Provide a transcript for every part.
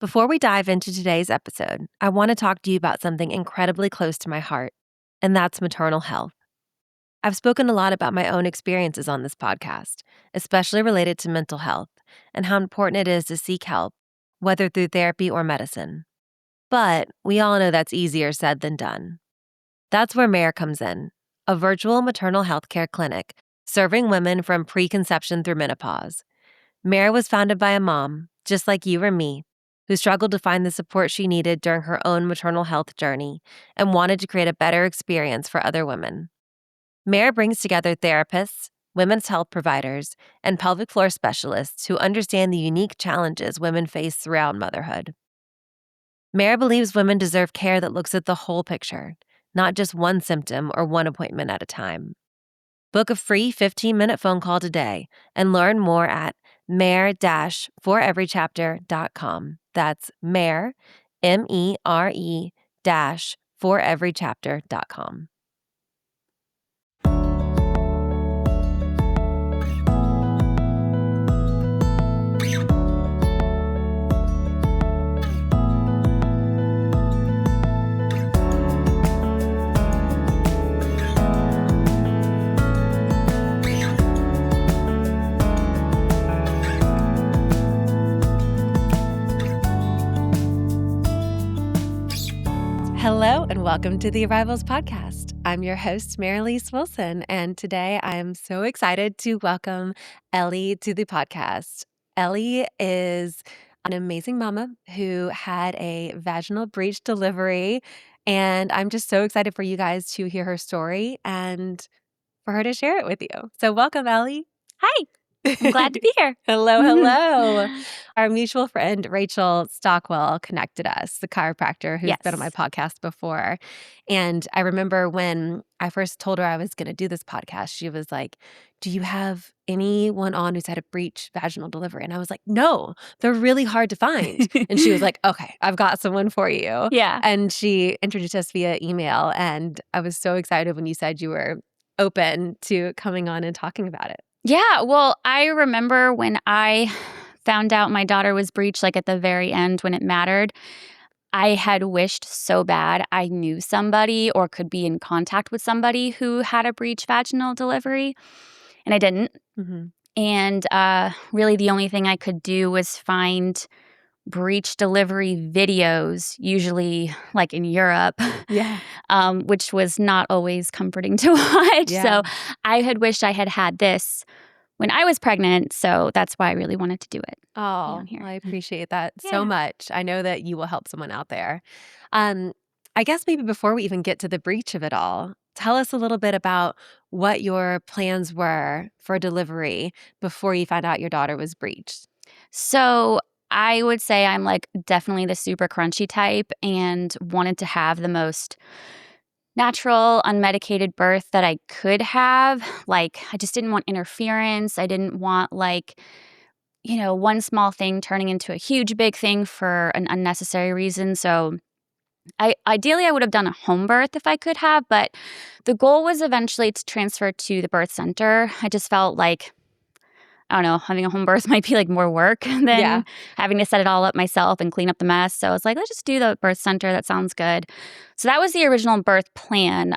Before we dive into today's episode, I want to talk to you about something incredibly close to my heart, and that's maternal health. I've spoken a lot about my own experiences on this podcast, especially related to mental health and how important it is to seek help, whether through therapy or medicine. But we all know that's easier said than done. That's where Mere comes in, a virtual maternal health care clinic serving women from preconception through menopause. Mere was founded by a mom, just like you or me, who struggled to find the support she needed during her own maternal health journey and wanted to create a better experience for other women. Mere brings together therapists, women's health providers, and pelvic floor specialists who understand the unique challenges women face throughout motherhood. Mere believes women deserve care that looks at the whole picture, not just one symptom or one appointment at a time. Book a free 15-minute phone call today and learn more at mere-foreverychapter.com. That's mere, MERE-foreverychapter.com. Hello and welcome to the Arrivals Podcast. I'm your host, Merelise Wilson, and today I am so excited to welcome Ellie to the podcast. Ellie is an amazing mama who had a vaginal breech delivery, and I'm just so excited for you guys to hear her story and for her to share it with you. So welcome, Ellie. Hi. I'm glad to be here. Hello. Our mutual friend, Rachel Stockwell, connected us, the chiropractor who's been on my Yes. podcast before. And I remember when I first told her I was going to do this podcast, she was like, do you have anyone on who's had a breech vaginal delivery? And I was like, no, they're really hard to find. And she was like, okay, I've got someone for you. Yeah. And she introduced us via email. And I was so excited when you said you were open to coming on and talking about it. Yeah. Well, I remember when I found out my daughter was breech, like at the very end when it mattered, I had wished so bad I knew somebody or could be in contact with somebody who had a breech vaginal delivery. And I didn't. Mm-hmm. And really the only thing I could do was find breech delivery videos, usually like in Europe, Yeah. which was not always comforting to watch. Yeah. So I had wished I had had this when I was pregnant. So that's why I really wanted to do it. Oh, Here. well, I appreciate that Yeah. so much. I know that you will help someone out there. I guess maybe before we even get to the breach of it all, tell us a little bit about what your plans were for delivery before you found out your daughter was breached. So I would say I'm like definitely the super crunchy type and wanted to have the most natural, unmedicated birth that I could have. Like, I just didn't want interference. I didn't want one small thing turning into a huge big thing for an unnecessary reason. So ideally I would have done a home birth if I could have, but the goal was eventually to transfer to the birth center. I just felt like, I don't know, having a home birth might be like more work than having to set it all up myself and clean up the mess. So I was like, let's just do the birth center. That sounds good. So that was the original birth plan.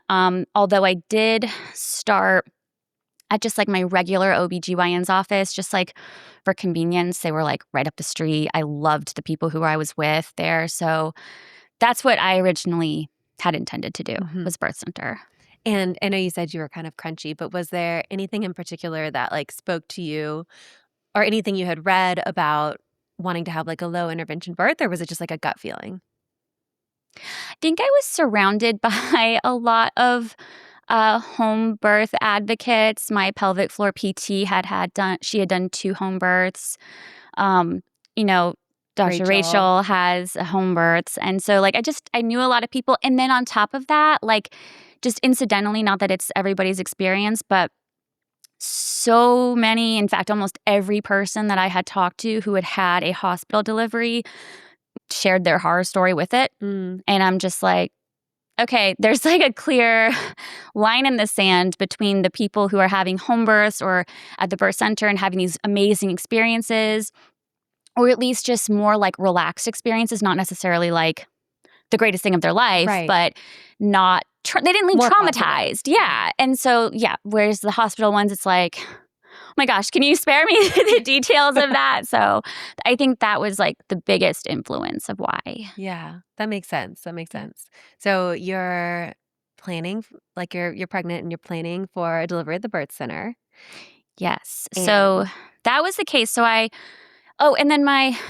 Although I did start at just like my regular OBGYN's office, just like for convenience. They were like right up the street. I loved the people who I was with there. So that's what I originally had intended to do, was birth center. And I know you said you were kind of crunchy, but was there anything in particular that like spoke to you or anything you had read about wanting to have like a low intervention birth, or was it just like a gut feeling? I think I was surrounded by a lot of home birth advocates. My pelvic floor PT had done 2 home births. Dr. Rachel has home births. And so like I knew a lot of people. And then on top of that, like just incidentally, not that it's everybody's experience, but so many, in fact, almost every person that I had talked to who had had a hospital delivery shared their horror story with it. And I'm just like, okay, there's like a clear line in the sand between the people who are having home births or at the birth center and having these amazing experiences or at least just more like relaxed experiences, not necessarily like the greatest thing of their life, Right. but not they didn't leave More positive. traumatized. Yeah. And so, yeah, whereas the hospital ones, it's like, oh my gosh, can you spare me the details of that? So I think that was like the biggest influence of why. Yeah, that makes sense. That makes sense. So you're planning, like you're pregnant and you're planning for a delivery at the birth center. Yes. So And that was the case. And then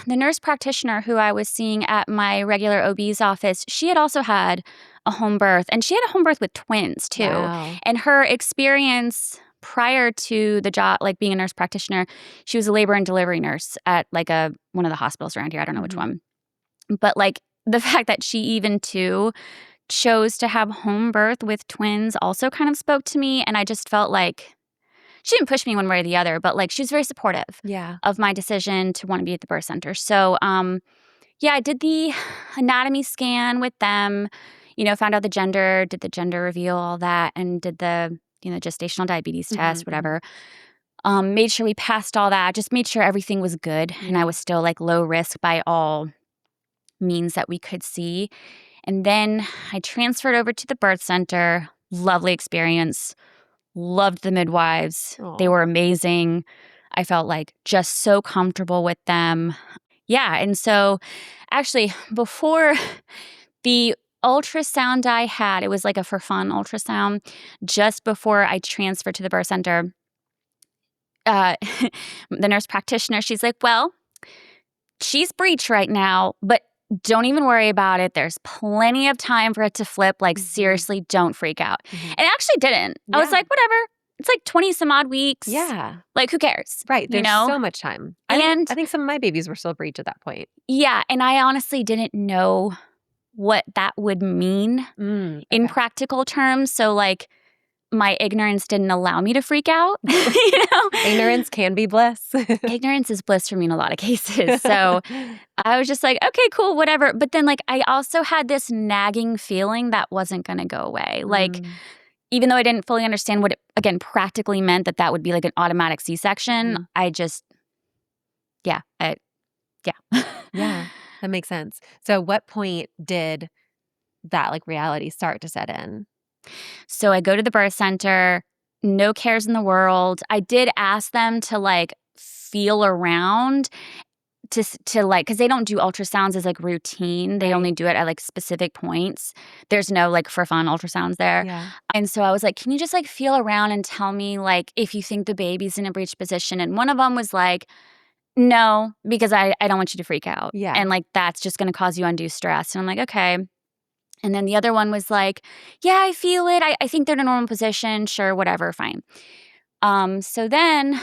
the nurse practitioner who I was seeing at my regular OB's office, she had also had a home birth, and she had a home birth with twins too. wow. And her experience prior to the job, like being a nurse practitioner, she was a labor and delivery nurse at like one of the hospitals around here. I don't know which Mhm. one, but like the fact that she even too chose to have home birth with twins also kind of spoke to me, and I just felt like she didn't push me one way or the other, but like she was very supportive Yeah. of my decision to want to be at the birth center. So, yeah, I did the anatomy scan with them, found out the gender, did the gender reveal, all that, and did the, gestational diabetes Mhm, test, mhm. whatever. Made sure we passed all that, just made sure everything was good. And I Yeah. was still like low risk by all means that we could see. And then I transferred over to the birth center. Lovely experience. Loved the midwives. They Oh. were amazing. I felt like just so comfortable with them. Yeah. And so actually, before the ultrasound I had, it was like a for fun ultrasound, just before I transferred to the birth center. Uh, the nurse practitioner, she's like, well, she's breech right now, but don't even worry about it. There's plenty of time for it to flip. Like, Mhm, seriously, don't freak out. mhm. And it actually didn't. I was Yeah. like, whatever. It's like 20 some odd weeks. Yeah. Like, who cares? Right, there's so much time. And I think some of my babies were still breech at that point. yeah, and I honestly didn't know what that would mean in Okay. practical terms. So, like, my ignorance didn't allow me to freak out, you know? Ignorance can be bliss. Ignorance is bliss for me in a lot of cases. So I was just like, okay, cool, whatever. But then, like, I also had this nagging feeling that wasn't going to go away. Like, Mm, even though I didn't fully understand what it, again, practically meant that would be like an automatic C section, mhm. I just, yeah, yeah. Yeah, that makes sense. So what point did that, like, reality start to set in? So I go to the birth center, no cares in the world. I did ask them to like feel around to like, because they don't do ultrasounds as like routine. They Right. only do it at like specific points. There's no like for fun ultrasounds there. Yeah. And so I was like, can you just like feel around and tell me like if you think the baby's in a breech position? And one of them was like, no, because I don't want you to freak out. Yeah. And like that's just going to cause you undue stress. And I'm like, okay. And then the other one was like, yeah, I feel it. I think they're in a normal position. Sure, whatever, fine. So then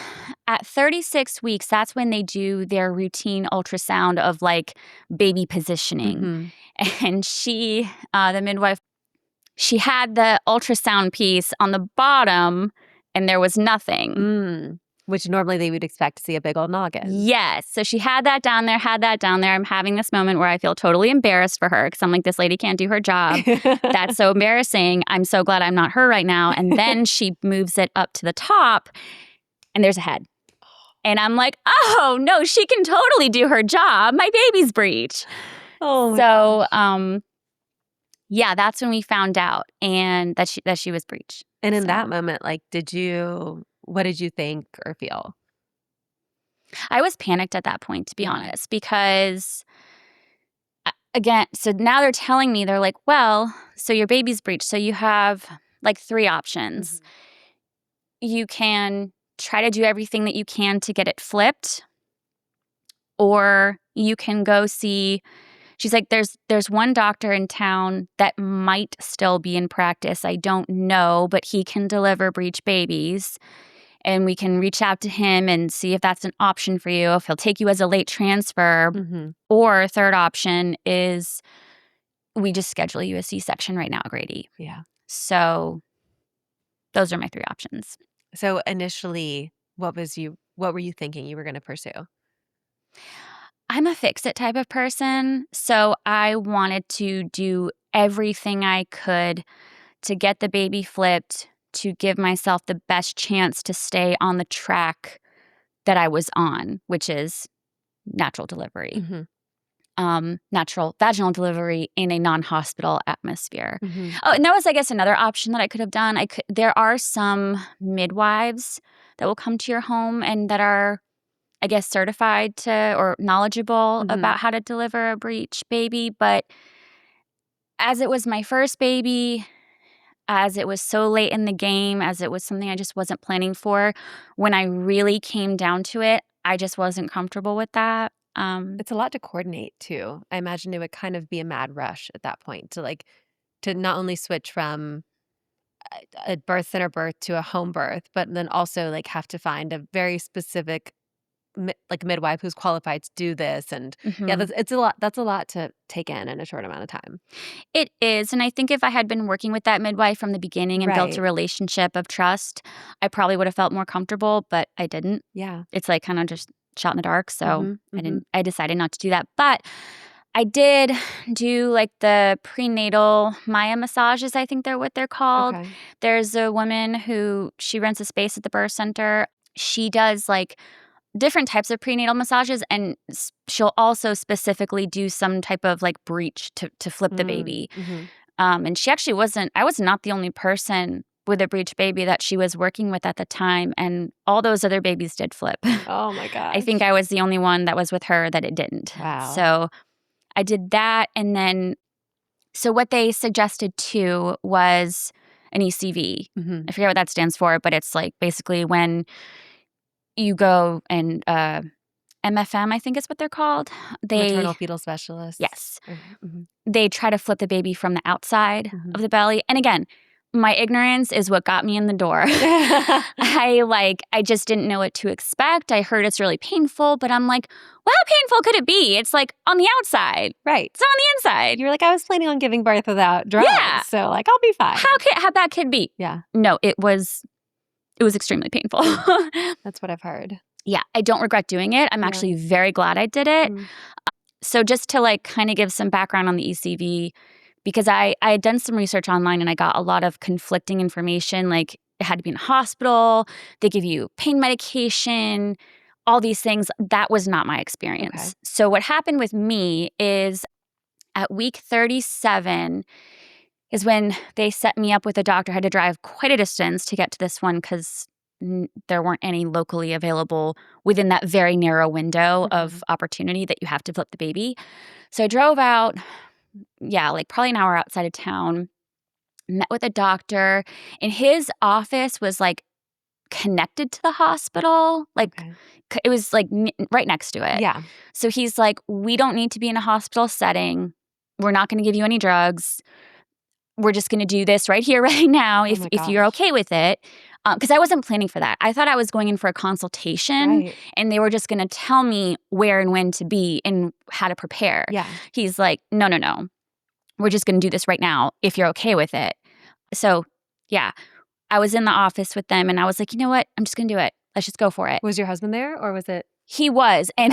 at 36 weeks, that's when they do their routine ultrasound of like baby positioning. Mhm. And the midwife, she had the ultrasound piece on the bottom and there was nothing. Mm, which normally they would expect to see a big old noggin. Yes. So she had that down there, had that down there. I'm having this moment where I feel totally embarrassed for her because I'm like, this lady can't do her job. That's so embarrassing. I'm so glad I'm not her right now. And then she moves it up to the top and there's a head. And I'm like, oh, no, she can totally do her job. My baby's breech. Oh my So, gosh. yeah, that's when we found out and that she was breech. And in So that moment, like, what did you think or feel? I was panicked at that point, to be Yeah. honest, because again, so now they're telling me, they're like, well, so your baby's breech. So you have like three options. Mhm. You can try to do everything that you can to get it flipped, or you can go see. She's like, there's one doctor in town that might still be in practice. I don't know, but he can deliver breech babies. And we can reach out to him and see if that's an option for you, if he'll take you as a late transfer. Mhm. Or third option is we just schedule you a C-section right now at Grady. Yeah. So those are my three options. So initially, what were you thinking you were gonna pursue? I'm a fix-it type of person, so I wanted to do everything I could to get the baby flipped, to give myself the best chance to stay on the track that I was on, which is natural delivery. Mm-hmm. Natural vaginal delivery in a non-hospital atmosphere. Mm-hmm. Oh, and that was, I guess, another option that I could have done. There are some midwives that will come to your home and that are, I guess, certified to or knowledgeable Mm-hmm. about how to deliver a breech baby. But as it was my first baby, as it was so late in the game, as it was something I just wasn't planning for, when I really came down to it, I just wasn't comfortable with that. It's a lot to coordinate too. I imagine it would kind of be a mad rush at that point to not only switch from a birth center birth to a home birth, but then also like have to find a very specific like midwife who's qualified to do this. And yeah, Mhm. it's a lot. That's a lot to take in a short amount of time. It is, and I think if I had been working with that midwife from the beginning and built a Right. relationship of trust, I probably would have felt more comfortable, but I didn't. Yeah. It's like kinda just shot in the dark, so Mm-hmm. Mm-hmm. I decided not to do that, but I did do, like, the prenatal Maya massages, I think they're what they're called. Okay. There's a woman who she rents a space at the birth center. She does, like, different types of prenatal massages, and she'll also specifically do some type of, like, breech to flip the baby. Mm-hmm. And she actually wasn't I was not the only person with a breech baby that she was working with at the time, and all those other babies did flip. Oh my I think gosh. I was the only one that was with her that it didn't. Wow. So, I did that, and then so what they suggested too was an ECV. Mm-hmm. I forget what that stands for, but it's, like, basically when you go and, MFM, I think is what they're called. Maternal They fetal specialists. Yes. Mm-hmm. They try to flip the baby from the outside Mm-hmm. of the belly, and again, my ignorance is what got me in the door. I just didn't know what to expect. I heard it's really painful, but I'm like, "Well, how painful could it be? It's, like, on the outside. Right. It's not on the inside." You're like, I was planning on giving birth without drugs, Yeah. so like I'll be fine. How bad could it be? Yeah, No, it was extremely painful. that's what I've heard. Yeah, I don't regret doing it. I'm Yeah. actually very glad I did it. Mm. So just to, like, kinda give some background on the ECV, because I had done some research online and I got a lot of conflicting information, like, it had to be in a hospital, they give you pain medication, all these things. That was not my experience. Okay. So what happened with me is at week 37 is when they set me up with a doctor. I had to drive quite a distance to get to this one because there weren't any locally available within that very narrow window of opportunity that you have to flip the baby. So I drove out, like probably an hour outside of town, met with a doctor, and his office was like connected to the hospital. Like Okay. it was like right next to it. Yeah. So he's like, "We don't need to be in a hospital setting. We're not going to give you any drugs. We're just going to do this right here, right now, Oh my if you're gosh. okay with it." Because I wasn't planning for that. I thought I was going in for a consultation, Right. and they were just going to tell me where and when to be and how to prepare. Yeah. He's like, no. We're just going to do this right now if you're okay with it. So, yeah, I was in the office with them, and I was like, you know what? I'm just going to do it. Let's just go for it. Was your husband there, or was it? He was. And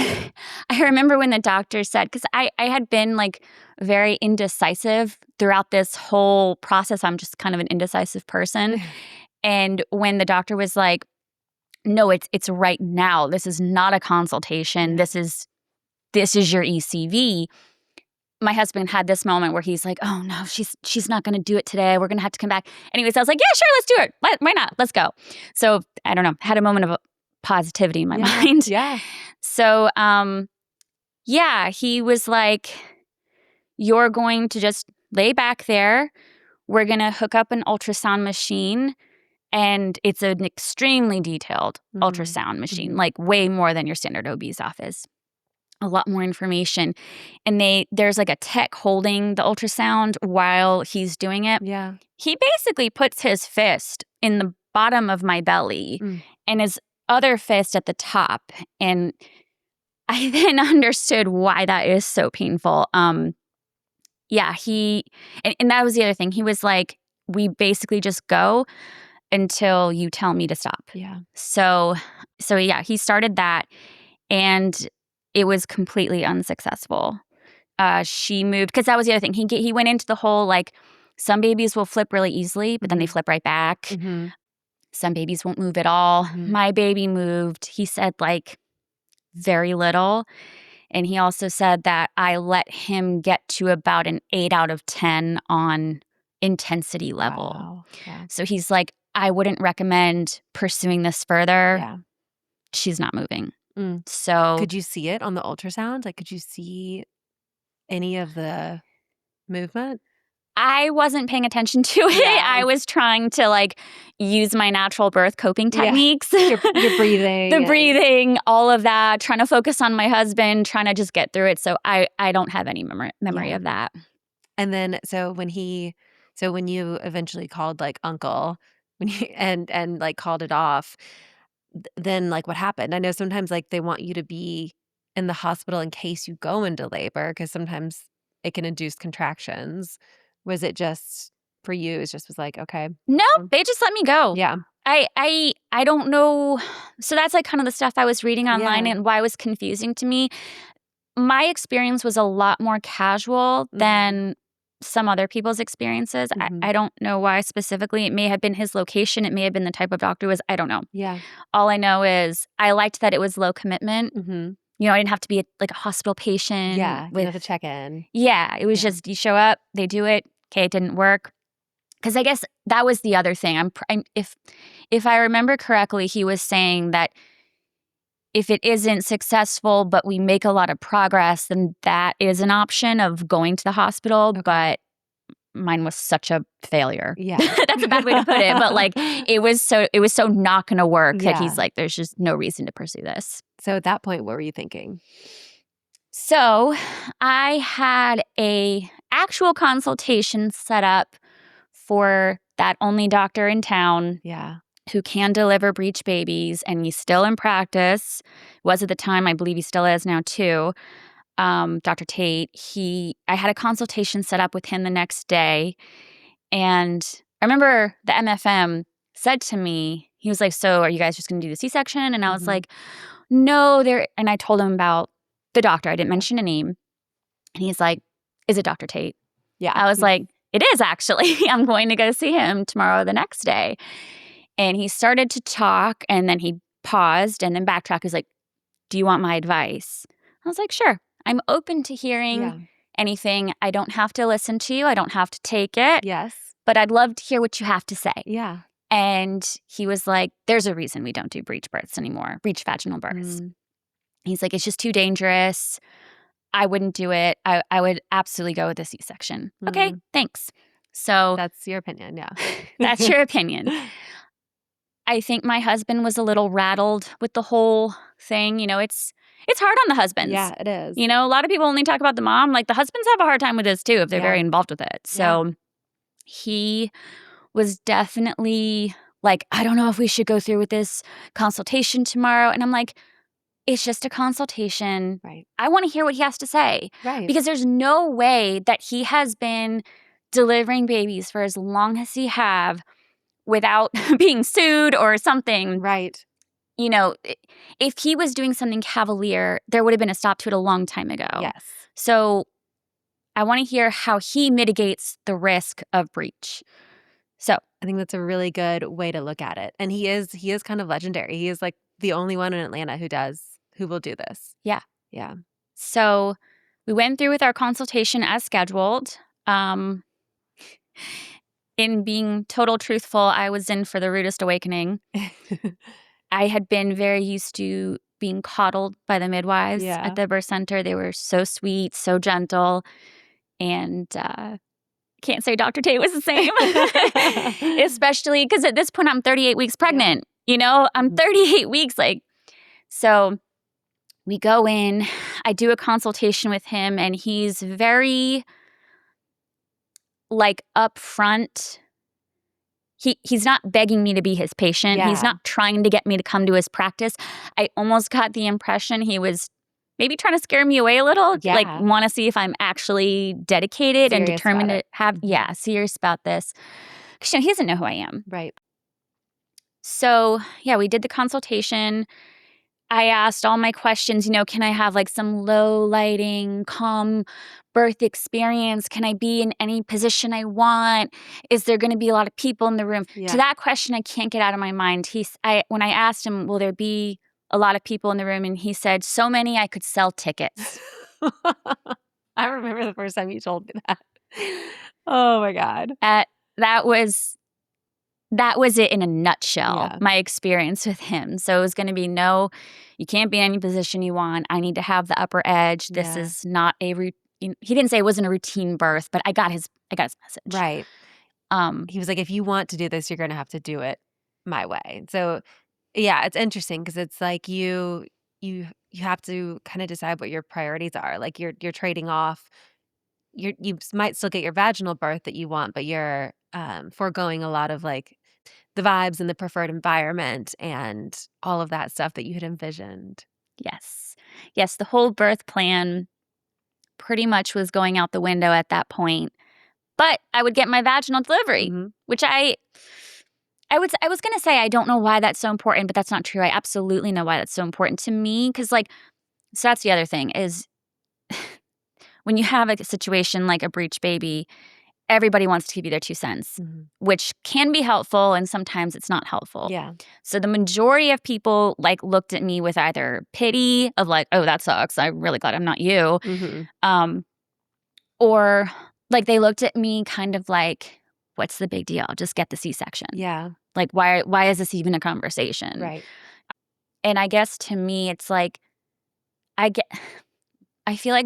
I remember when the doctor said, because I had been like very indecisive throughout this whole process. I'm just kind of an indecisive person. And when the doctor was like, no, it's right now. This is not a consultation. Yeah. This is your ECV. My husband had this moment where he's like, oh no, she's not going to do it today. We're going to have to come back. Anyways, I was like, yeah, sure, let's do it. Why not? Let's go. So I don't know, had a moment of positivity in my mind. Yeah. So, he was like, you're going to just lay back there. We're going to hook up an ultrasound machine. And it's an extremely detailed ultrasound machine, like way more than your standard OB's office. A lot more information. And there's like a tech holding the ultrasound while he's doing it. Yeah. He basically puts his fist in the bottom of my belly and his other fist at the top. And I then understood why that is so painful. And that was the other thing. He was like, we basically just go until you tell me to stop. Yeah. So he started that, and it was completely unsuccessful. She moved, because that was the other thing. He went into the whole, like, some babies will flip really easily, but then they flip right back. Some babies won't move at all. My baby moved, he said, like, very little. And he also said that I let him get to about an 8 out of 10 on intensity level. Wow. Yeah. So he's like, I wouldn't recommend pursuing this further. Yeah. She's not moving. Mm. So Could you see it on the ultrasound? Like, could you see any of the movement? I wasn't paying attention to it. Yeah. I was trying to like use my natural birth coping Yeah. techniques. Your breathing. The breathing, all of that, trying to focus on my husband, trying to just get through it. So I don't have any memory Yeah. of that. And then when you eventually called like uncle and like called it off, then like what happened? I know sometimes like they want you to be in the hospital in case you go into labor because sometimes it can induce contractions. Was it just for you? It just was like, okay. No, they just let me go. Yeah. I don't know. So that's like kind of the stuff I was reading online Yeah. and why it was confusing to me. My experience was a lot more casual than some other people's experiences. I don't know why specifically. It may have been his location. It may have been the type of doctor it was. I don't know. Yeah. All I know is I liked that it was low commitment. Mm-hmm. You know, I didn't have to be like a hospital patient. Yeah. You have to check in. Yeah. It was just you show up, they do it. Okay, it didn't work. Because I guess that was the other thing. If I remember correctly, he was saying that if it isn't successful, but we make a lot of progress, then that is an option of going to the hospital. Okay. But mine was such a failure. Yeah. That's a bad way to put it. But like it was so not going to work that he's Yeah. like, there's just no reason to pursue this. So at that point, what were you thinking? So I had a actual consultation set up for that only doctor in town Yeah. who can deliver breech babies, and he's still in practice. Was at the time, I believe he still is now too. Dr. Tate, I had a consultation set up with him the next day, and I remember the MFM said to me, he was like, so are you guys just going to do the C-section? And I was like, no, and I told him about the doctor. I didn't mention a name. And he's like, is it Dr. Tate? Yeah. I was like, it is actually. I'm going to go see him tomorrow the next day. And he started to talk, and then he paused and then backtracked. He's like, do you want my advice? I was like, sure. I'm open to hearing anything. I don't have to listen to you. I don't have to take it. Yes. But I'd love to hear what you have to say. Yeah. And he was like, there's a reason we don't do breech births anymore, breech vaginal births. He's like, it's just too dangerous. I wouldn't do it. I would absolutely go with a C-section. Okay, thanks. So that's your opinion. Yeah. That's your opinion. I think my husband was a little rattled with the whole thing. You know, it's hard on the husbands. Yeah, it is. You know, a lot of people only talk about the mom. Like the husbands have a hard time with this too if they're very involved with it. So he was definitely like, I don't know if we should go through with this consultation tomorrow. And I'm like, it's just a consultation. Right. I want to hear what he has to say. Right. Because there's no way that he has been delivering babies for as long as he have without being sued or something. Right. You know, if he was doing something cavalier, there would have been a stop to it a long time ago. Yes. So I want to hear how he mitigates the risk of breech. So I think that's a really good way to look at it. And he is kind of legendary. He is like the only one in Atlanta who will do this. Yeah. Yeah. So we went through with our consultation as scheduled. In being total truthful, I was in for the rudest awakening. I had been very used to being coddled by the midwives at the birth center. They were so sweet, so gentle. And can't say Dr. Tate was the same, especially because at this point I'm 38 weeks pregnant. Yeah. You know, I'm 38 weeks. So we go in, I do a consultation with him, and he's very upfront. He's not begging me to be his patient. Yeah. He's not trying to get me to come to his practice. I almost got the impression he was maybe trying to scare me away a little. Yeah. Want to see if I'm actually dedicated and determined to have, serious about this. Because he doesn't know who I am. Right. So, we did the consultation. I asked all my questions, can I have some low lighting, calm birth experience? Can I be in any position I want? Is there going to be a lot of people in the room? Yeah. To that question, I can't get out of my mind. When I asked him, will there be a lot of people in the room, and he said, so many I could sell tickets. I remember the first time you told me that. Oh my God. That was it in a nutshell, Yeah. my experience with him. So it was going to be, no, you can't be in any position you want. I need to have the upper edge. This Yeah. is not a routine. He didn't say it wasn't a routine birth, but I got his message. Right. He was like, if you want to do this, you're going to have to do it my way. So yeah, it's interesting because it's like you have to kind of decide what your priorities are. Like you're trading off. You might still get your vaginal birth that you want, but you're foregoing a lot of like the vibes and the preferred environment and all of that stuff that you had envisioned. Yes, the whole birth plan pretty much was going out the window at that point. But I would get my vaginal delivery, Mm-hmm. which I was going to say I don't know why that's so important, but that's not true. I absolutely know why that's so important to me, cuz like, so that's the other thing is when you have a situation like a breech baby, everybody wants to give you their 2 cents, Mm-hmm. which can be helpful and sometimes it's not helpful. Yeah. So the majority of people like looked at me with either pity of like, "Oh, that sucks. I'm really glad I'm not you." Mm-hmm. Or like they looked at me kind of like, "What's the big deal? Just get the C-section." Yeah. Like why is this even a conversation? Right. And I guess to me it's like I feel like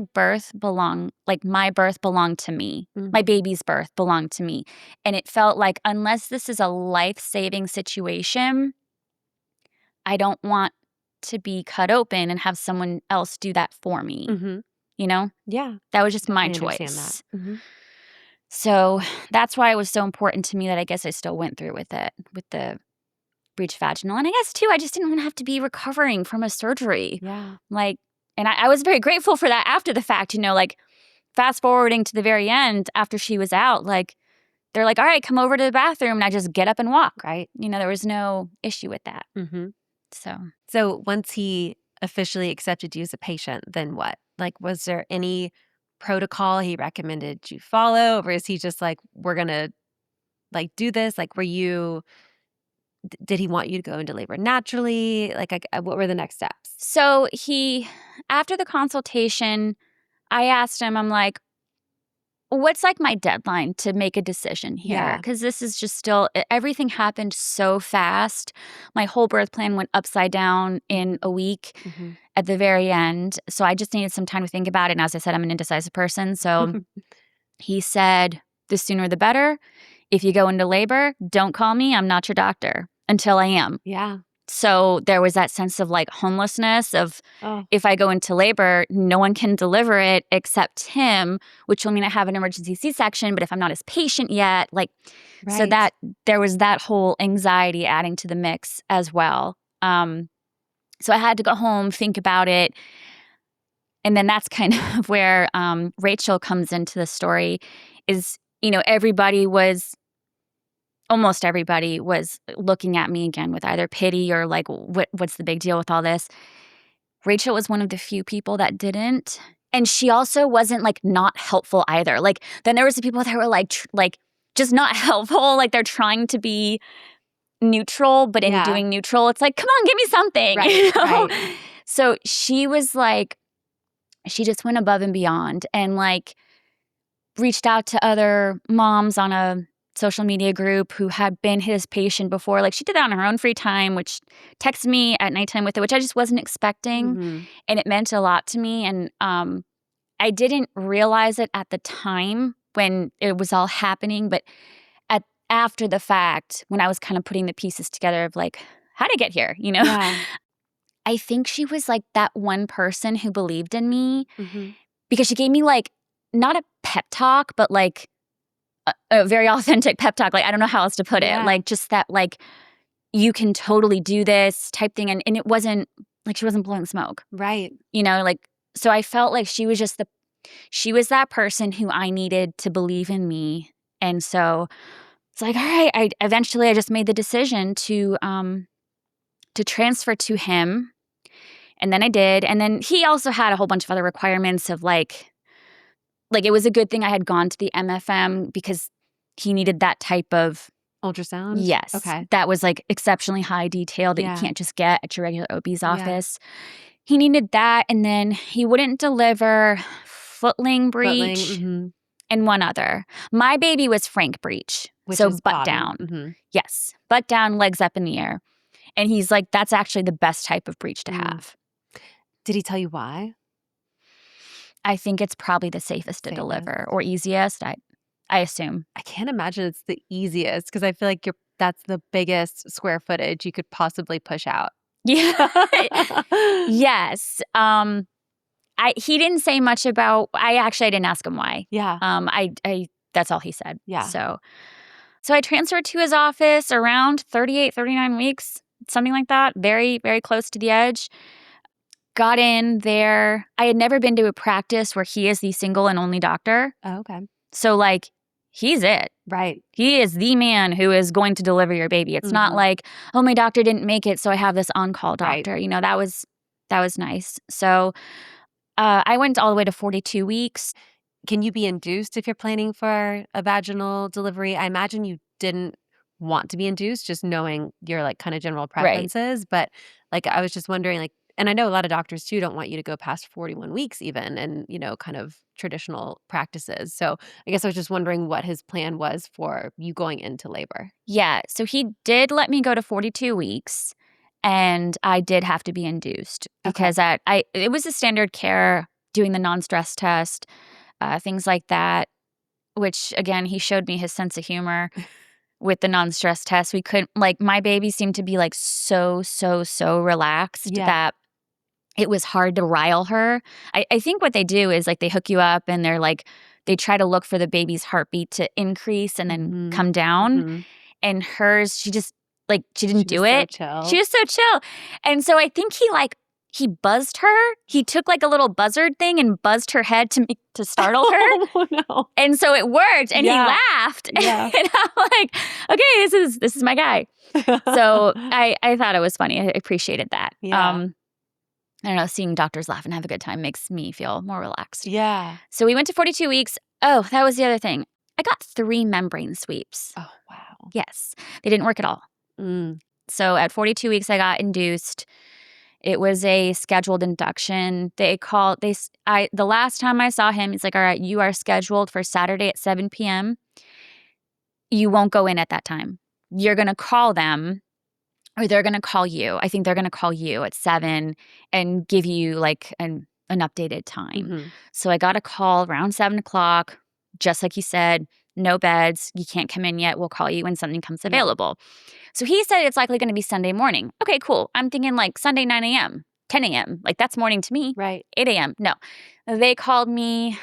my birth belonged to me. Mm-hmm. My baby's birth belonged to me. And it felt like unless this is a life-saving situation, I don't want to be cut open and have someone else do that for me. Mm-hmm. You know? Yeah. That was just my I understand choice. that. Mm-hmm. So that's why it was so important to me that I guess I still went through with it, with the breech vaginal. And I guess too, I just didn't want to have to be recovering from a surgery. Yeah. Like, and I was very grateful for that after the fact, like fast forwarding to the very end after she was out, like they're like, all right, come over to the bathroom. And I just get up and walk. Right. There was no issue with that. Mm-hmm. So once he officially accepted you as a patient, then what? Like, was there any protocol he recommended you follow? Or is he just like, we're going to like do this? Like, did he want you to go into labor naturally? Like, what were the next steps? So after the consultation, I asked him, I'm like, what's like my deadline to make a decision here? Yeah. Because this is just still, everything happened so fast. My whole birth plan went upside down in a week Mm-hmm. at the very end. So I just needed some time to think about it. And as I said, I'm an indecisive person. So he said, the sooner the better. If you go into labor, don't call me. I'm not your doctor until I am. Yeah. So there was that sense of like homelessness of if I go into labor, no one can deliver it except him, which will mean I have an emergency C-section. But if I'm not his patient yet, so that there was that whole anxiety adding to the mix as well. So I had to go home, think about it. And then that's kind of where Rachel comes into the story is, almost everybody was looking at me again with either pity or like, what's the big deal with all this? Rachel was one of the few people that didn't. And she also wasn't like not helpful either. Like then there was the people that were like just not helpful. Like they're trying to be neutral, but in doing neutral, it's like, come on, give me something. Right, right. So she was like, she just went above and beyond and like reached out to other moms on a social media group who had been his patient before. Like she did that on her own free time, which texted me at nighttime with it, which I just wasn't expecting. Mm-hmm. And it meant a lot to me. And I didn't realize it at the time when it was all happening, but after the fact, when I was kind of putting the pieces together of like, how'd I get here? Yeah. I think she was like that one person who believed in me because she gave me like, not a pep talk, but like a very authentic pep talk. Like, I don't know how else to put it. Like just that, like, you can totally do this type thing. And it wasn't like, she wasn't blowing smoke. Right. Like, so I felt like she was just she was that person who I needed to believe in me. And so it's like, all right, I just made the decision to transfer to him. And then I did. And then he also had a whole bunch of other requirements of like it was a good thing I had gone to the MFM because he needed that type of Ultrasound? Yes. Okay. That was like exceptionally high detail that you Yeah. can't just get at your regular OB's Yeah. office. He needed that, and then he wouldn't deliver footling breech Footling, and one other. My baby was frank breech, which so is butt bottom. down. Yes, butt down, legs up in the air. And he's like, that's actually the best type of breech to have. Did he tell you why? I think it's probably the safest to deliver or easiest, I assume. I can't imagine it's the easiest because I feel like that's the biggest square footage you could possibly push out. Yeah. Yes. He didn't say much about I didn't ask him why. Yeah. I that's all he said. Yeah. So I transferred to his office around 38, 39 weeks, something like that, very, very close to the edge. Got in there. I had never been to a practice where he is the single and only doctor. Oh, okay. So, like, he's it. Right. He is the man who is going to deliver your baby. It's not like, oh, my doctor didn't make it, so I have this on-call doctor. Right. You know, that was nice. So I went all the way to 42 weeks. Can you be induced if you're planning for a vaginal delivery? I imagine you didn't want to be induced, just knowing your like kind of general preferences. But like, I was just wondering, like, and I know a lot of doctors too don't want you to go past 41 weeks even and, kind of traditional practices. So I guess I was just wondering what his plan was for you going into labor. Yeah. So he did let me go to 42 weeks, and I did have to be induced because it was a standard care, doing the non-stress test, things like that, which again, he showed me his sense of humor with the non-stress test. We couldn't, like, my baby seemed to be like so relaxed that it was hard to rile her. I think what they do is like they hook you up and they're like, they try to look for the baby's heartbeat to increase and then come down. And hers, she just like, she didn't do it. So chill. She was so chill. And so I think he buzzed her. He took like a little buzzard thing and buzzed her head to startle her. Oh no. And so it worked, and he laughed. Yeah. And I'm like, okay, this is my guy. So I thought it was funny. I appreciated that. Yeah. I don't know, seeing doctors laugh and have a good time makes me feel more relaxed. Yeah. So we went to 42 weeks. Oh, that was the other thing. I got 3 membrane sweeps. Oh, wow. Yes. They didn't work at all. So at 42 weeks, I got induced. It was a scheduled induction. The last time I saw him, he's like, all right, you are scheduled for Saturday at 7 p.m. You won't go in at that time. You're going to call them, or they're going to call you. I think they're going to call you at 7 and give you like an updated time. So I got a call around 7 o'clock, just like he said, no beds. You can't come in yet. We'll call you when something comes available. So he said it's likely going to be Sunday morning. Okay, cool. I'm thinking like Sunday 9 a.m., 10 a.m. Like that's morning to me. Right. 8 a.m. No. They called me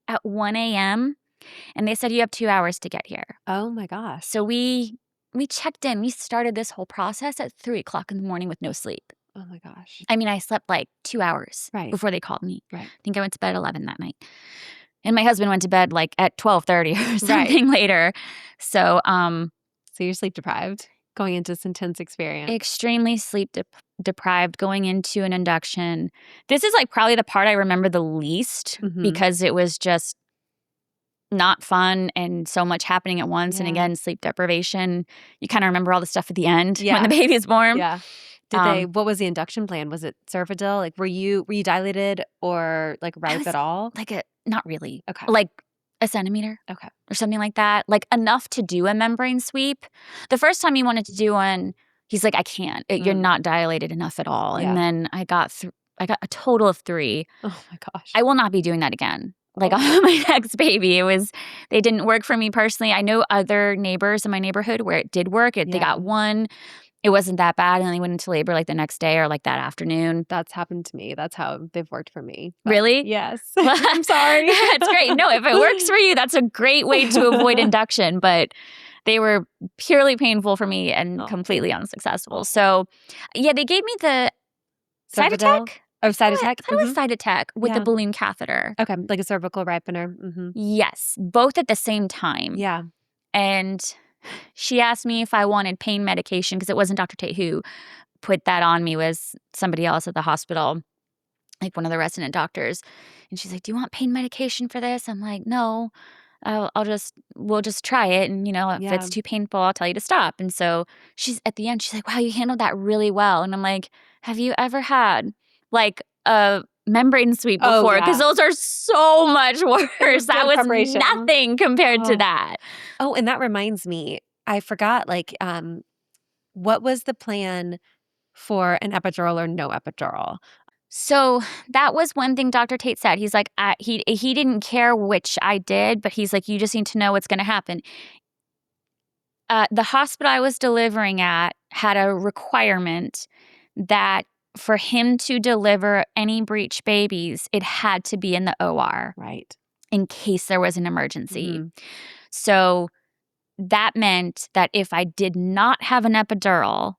at 1 a.m. and they said you have 2 hours to get here. Oh my gosh. So we checked in. We started this whole process at 3 o'clock in the morning with no sleep. Oh my gosh. I mean, I slept like 2 hours before they called me. Right. I think I went to bed at 11 that night. And my husband went to bed like at 12:30 or something later. So you're sleep deprived going into this intense experience. Extremely sleep deprived going into an induction. This is like probably the part I remember the least because it was just not fun and so much happening at once. And again, sleep deprivation. You kind of remember all the stuff at the end when the baby is born. Yeah. What was the induction plan? Was it Cervidil? Like, were you dilated or like ripe at all? Like not really. Okay. Like a centimeter. Okay. Or something like that. Like enough to do a membrane sweep. The first time he wanted to do one, he's like, I can't. You're not dilated enough at all. And then I got a total of 3. Oh my gosh. I will not be doing that again. Like on my next baby, they didn't work for me personally. I know other neighbors in my neighborhood where it did work. They got one. It wasn't that bad, and then they went into labor like the next day or like that afternoon. That's happened to me. That's how they've worked for me. But really? Yes. I'm sorry. It's great. No, if it works for you, that's a great way to avoid induction. But they were purely painful for me and completely unsuccessful. So, yeah, they gave me the Cytotec. Oh, Cytotec? That was Cytotec with the balloon catheter. Okay, like a cervical ripener. Yes, both at the same time. Yeah. And she asked me if I wanted pain medication because it wasn't Dr. Tate who put that on me, was somebody else at the hospital, like one of the resident doctors. And she's like, do you want pain medication for this? I'm like, no. we'll just try it. And, if Yeah. it's too painful, I'll tell you to stop. And so at the end, she's like, wow, you handled that really well. And I'm like, have you ever had like a membrane sweep Oh, before? Because yeah. those are so much worse. That Good was preparation. nothing compared to Oh. that. Oh, and that reminds me, I forgot, what was the plan for an epidural or no epidural? So that was one thing Dr. Tate said. He's like, he didn't care which I did, but he's like, you just need to know what's going to happen. The hospital I was delivering at had a requirement that for him to deliver any breech babies, it had to be in the OR. Right. In case there was an emergency. Mm-hmm. So that meant that if I did not have an epidural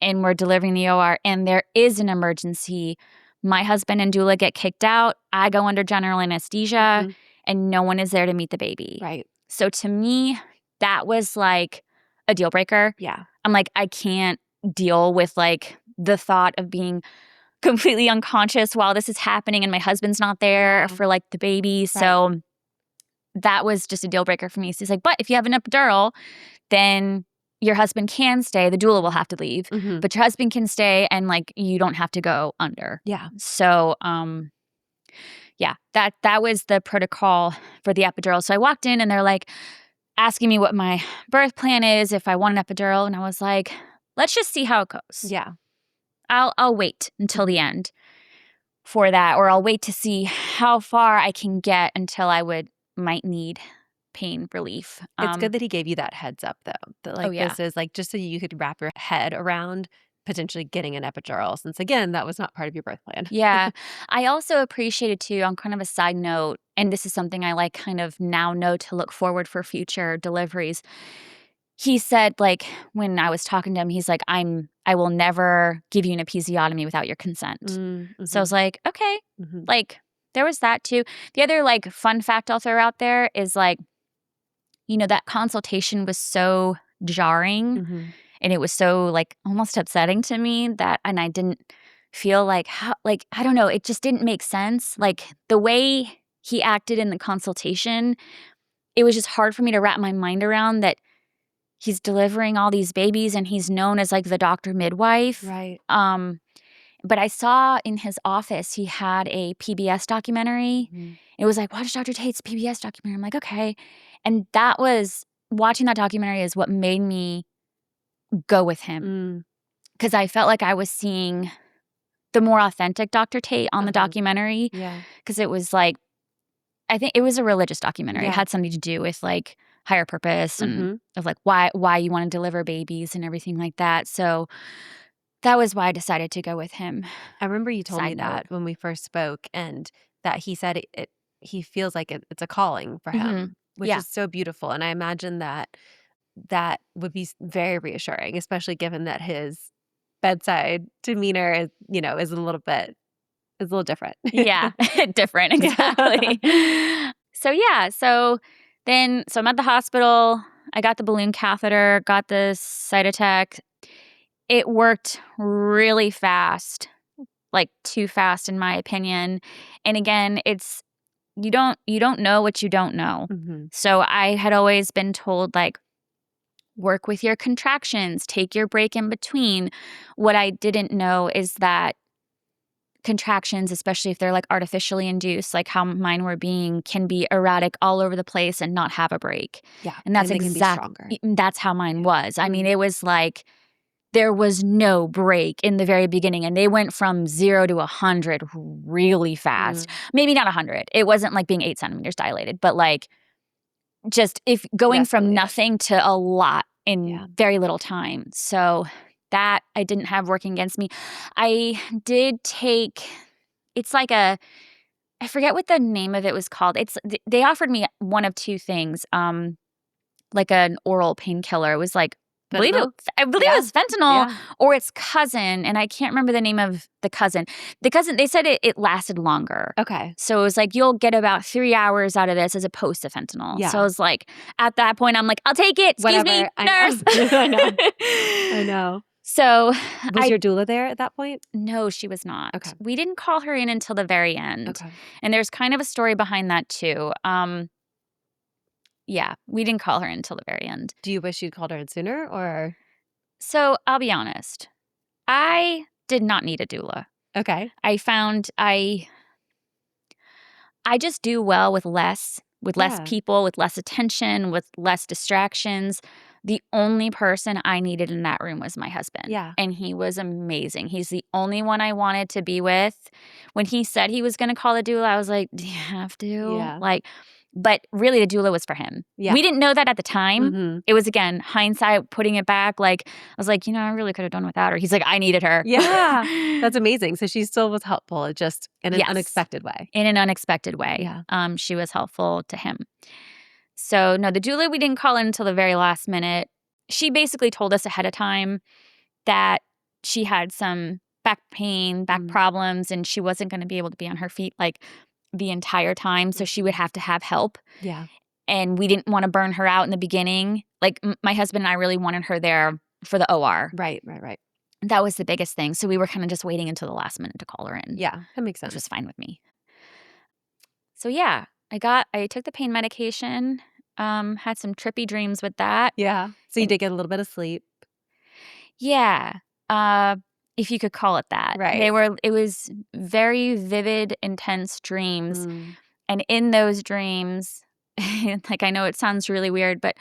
and we're delivering the OR and there is an emergency, my husband and doula get kicked out. I go under general anesthesia and no one is there to meet the baby. Right. So to me, that was like a deal breaker. Yeah. I'm like, I can't deal with like the thought of being completely unconscious while this is happening and my husband's not there for like the baby. Right. So that was just a deal breaker for me. So he's like, but if you have an epidural, then your husband can stay. The doula will have to leave, but your husband can stay and like you don't have to go under. Yeah. So yeah, that was the protocol for the epidural. So I walked in and they're like asking me what my birth plan is, if I want an epidural, and I was like, let's just see how it goes. Yeah. I'll wait until the end for that, or I'll wait to see how far I can get until I might need pain relief. It's good that he gave you that heads up, though. That this is like just so you could wrap your head around potentially getting an epidural, since again, that was not part of your birth plan. Yeah. I also appreciated too, on kind of a side note, and this is something I like kind of now know to look forward for future deliveries. He said, like, when I was talking to him, he's like, I will never give you an episiotomy without your consent. So I was like, okay, like there was that too. The other like fun fact I'll throw out there is like, that consultation was so jarring and it was so like almost upsetting to me and I didn't feel like how, like, I don't know, it just didn't make sense. Like the way he acted in the consultation, it was just hard for me to wrap my mind around that he's delivering all these babies and he's known as like the doctor midwife. Right. But I saw in his office, he had a PBS documentary. It was like, watch Dr. Tate's PBS documentary. I'm like, okay. And watching that documentary is what made me go with him. Because I felt like I was seeing the more authentic Dr. Tate on the documentary. Yeah. Because it was like, I think it was a religious documentary. Yeah. It had something to do with like higher purpose and of like why you want to deliver babies and everything like that. So that was why I decided to go with him. I remember you told me that when we first spoke, and that he said he feels like it's a calling for him, which is so beautiful. And I imagine that would be very reassuring, especially given that his bedside demeanor is, is a little different. Yeah, different, exactly. So I'm at the hospital. I got the balloon catheter, got the Cytotec. It worked really fast, like too fast in my opinion. And again, it's you don't know what you don't know. So I had always been told like work with your contractions, take your break in between. What I didn't know is that contractions, especially if they're like artificially induced, like how mine were being, can be erratic all over the place and not have a break. Yeah. And that's exactly that's how mine was. I mean, it was like there was no break in the very beginning, and they went from 0 to 100 really fast. Maybe not 100. It wasn't like being 8 centimeters dilated, but like just if going from nothing to a lot in very little time. So that I didn't have working against me. I did take, it's like I forget what the name of it was called. They offered me one of two things, like an oral painkiller. It was like, I believe it was fentanyl or its cousin, and I can't remember the name of the cousin. They said it lasted longer. Okay. So it was like, you'll get about 3 hours out of this as opposed to fentanyl. Yeah. So I was like, at that point, I'm like, I'll take it. Excuse me, nurse. I know. So was your doula there at that point? No, she was not. Okay. We didn't call her in until the very end. Okay. And there's kind of a story behind that too. Yeah, we didn't call her in until the very end. Do you wish you'd called her in sooner or? So I'll be honest. I did not need a doula. Okay. I found I just do well with less Yeah. people, with less attention, with less distractions. The only person I needed in that room was my husband. Yeah. And he was amazing. He's the only one I wanted to be with. When he said he was going to call a doula, I was like, do you have to? Yeah. But really the doula was for him. Yeah. We didn't know that at the time. Mhm. It was, again, hindsight, putting it back. I was like, I really could have done without her. He's like, I needed her. Yeah. That's amazing. So she still was helpful, just in an Yes. unexpected way. In an unexpected way. Yeah. She was helpful to him. So, no, the doula, we didn't call in until the very last minute. She basically told us ahead of time that she had some back pain, back problems, and she wasn't going to be able to be on her feet the entire time. So she would have to have help. Yeah. And we didn't want to burn her out in the beginning. My husband and I really wanted her there for the OR. Right. That was the biggest thing. So we were kind of just waiting until the last minute to call her in. Yeah, that makes sense. Which was fine with me. So yeah, I took the pain medication, had some trippy dreams with that. Yeah. So you did get a little bit of sleep. Yeah. If you could call it that. Right. It was very vivid, intense dreams. And in those dreams, I know it sounds really weird, but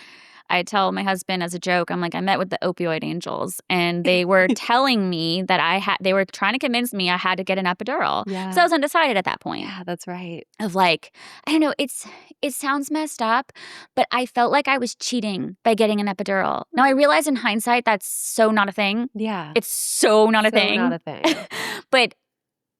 I tell my husband as a joke, I'm like, I met with the opioid angels, and they were telling me that they were trying to convince me I had to get an epidural. Yeah. Because I was undecided at that point. Yeah, that's right. Of I don't know, it sounds messed up, but I felt like I was cheating by getting an epidural. Now I realize in hindsight that's so not a thing. Yeah. It's so not a thing. Not a thing. But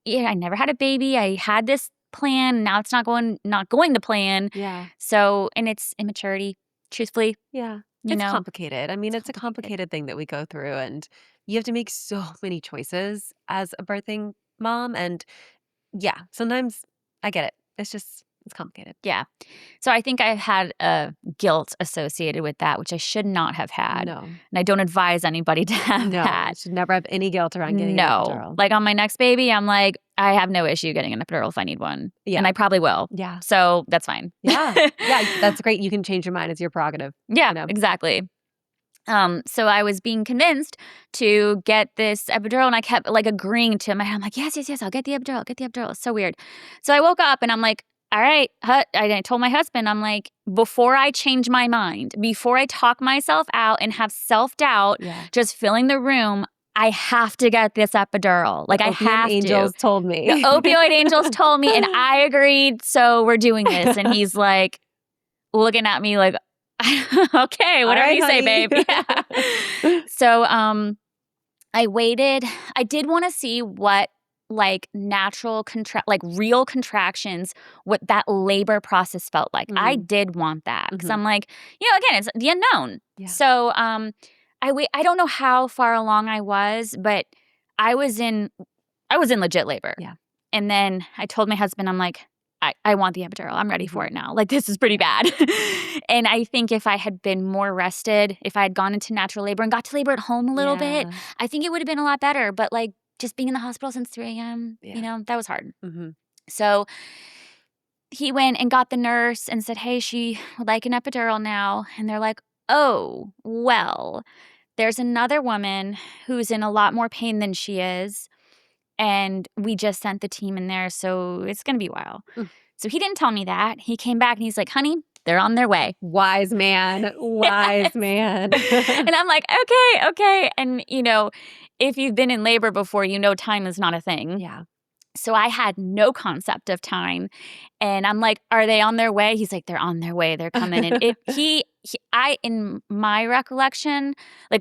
I never had a baby. I had this plan. Now it's not going to plan. Yeah. So, and it's immaturity, truthfully. Yeah. It's complicated. I mean, it's a complicated thing that we go through, and you have to make so many choices as a birthing mom. And yeah, sometimes I get it. It's complicated. Yeah. So I think I had a guilt associated with that, which I should not have had. No. And I don't advise anybody to have that. You should never have any guilt around getting an epidural. On my next baby, I'm like, I have no issue getting an epidural if I need one. Yeah. And I probably will. Yeah. So that's fine. Yeah. Yeah. That's great. You can change your mind. It's your prerogative. Yeah, exactly. So I was being convinced to get this epidural, and I kept agreeing to him. I'm like, yes, I'll get the epidural. It's so weird. So I woke up and I'm like, all right. I told my husband, I'm like, before I change my mind, before I talk myself out and have self-doubt, just filling the room, I have to get this epidural. I have to. The angels told me. The opioid angels told me, and I agreed. So we're doing this. And he's looking at me like, okay, whatever you say, babe. Yeah. So I waited. I did want to see what natural real contractions, what that labor process felt like. I did want that because I'm like, again, it's the unknown. Yeah. So I don't know how far along I was, but I was in legit labor. Yeah. And then I told my husband, I'm like, I want the epidural. I'm ready for it now. This is pretty bad. And I think if I had been more rested, if I had gone into natural labor and got to labor at home a little bit, I think it would have been a lot better. But just being in the hospital since 3 a.m., that was hard. So he went and got the nurse and said, hey, she would like an epidural now. And they're like, oh, well, there's another woman who's in a lot more pain than she is. And we just sent the team in there, so it's going to be a while. So he didn't tell me that. He came back and he's like, honey, they're on their way. Wise man. Wise man. And I'm like, okay. And, if you've been in labor before, time is not a thing. Yeah. So I had no concept of time. And I'm like, are they on their way? He's like, they're on their way. They're coming. And in my recollection,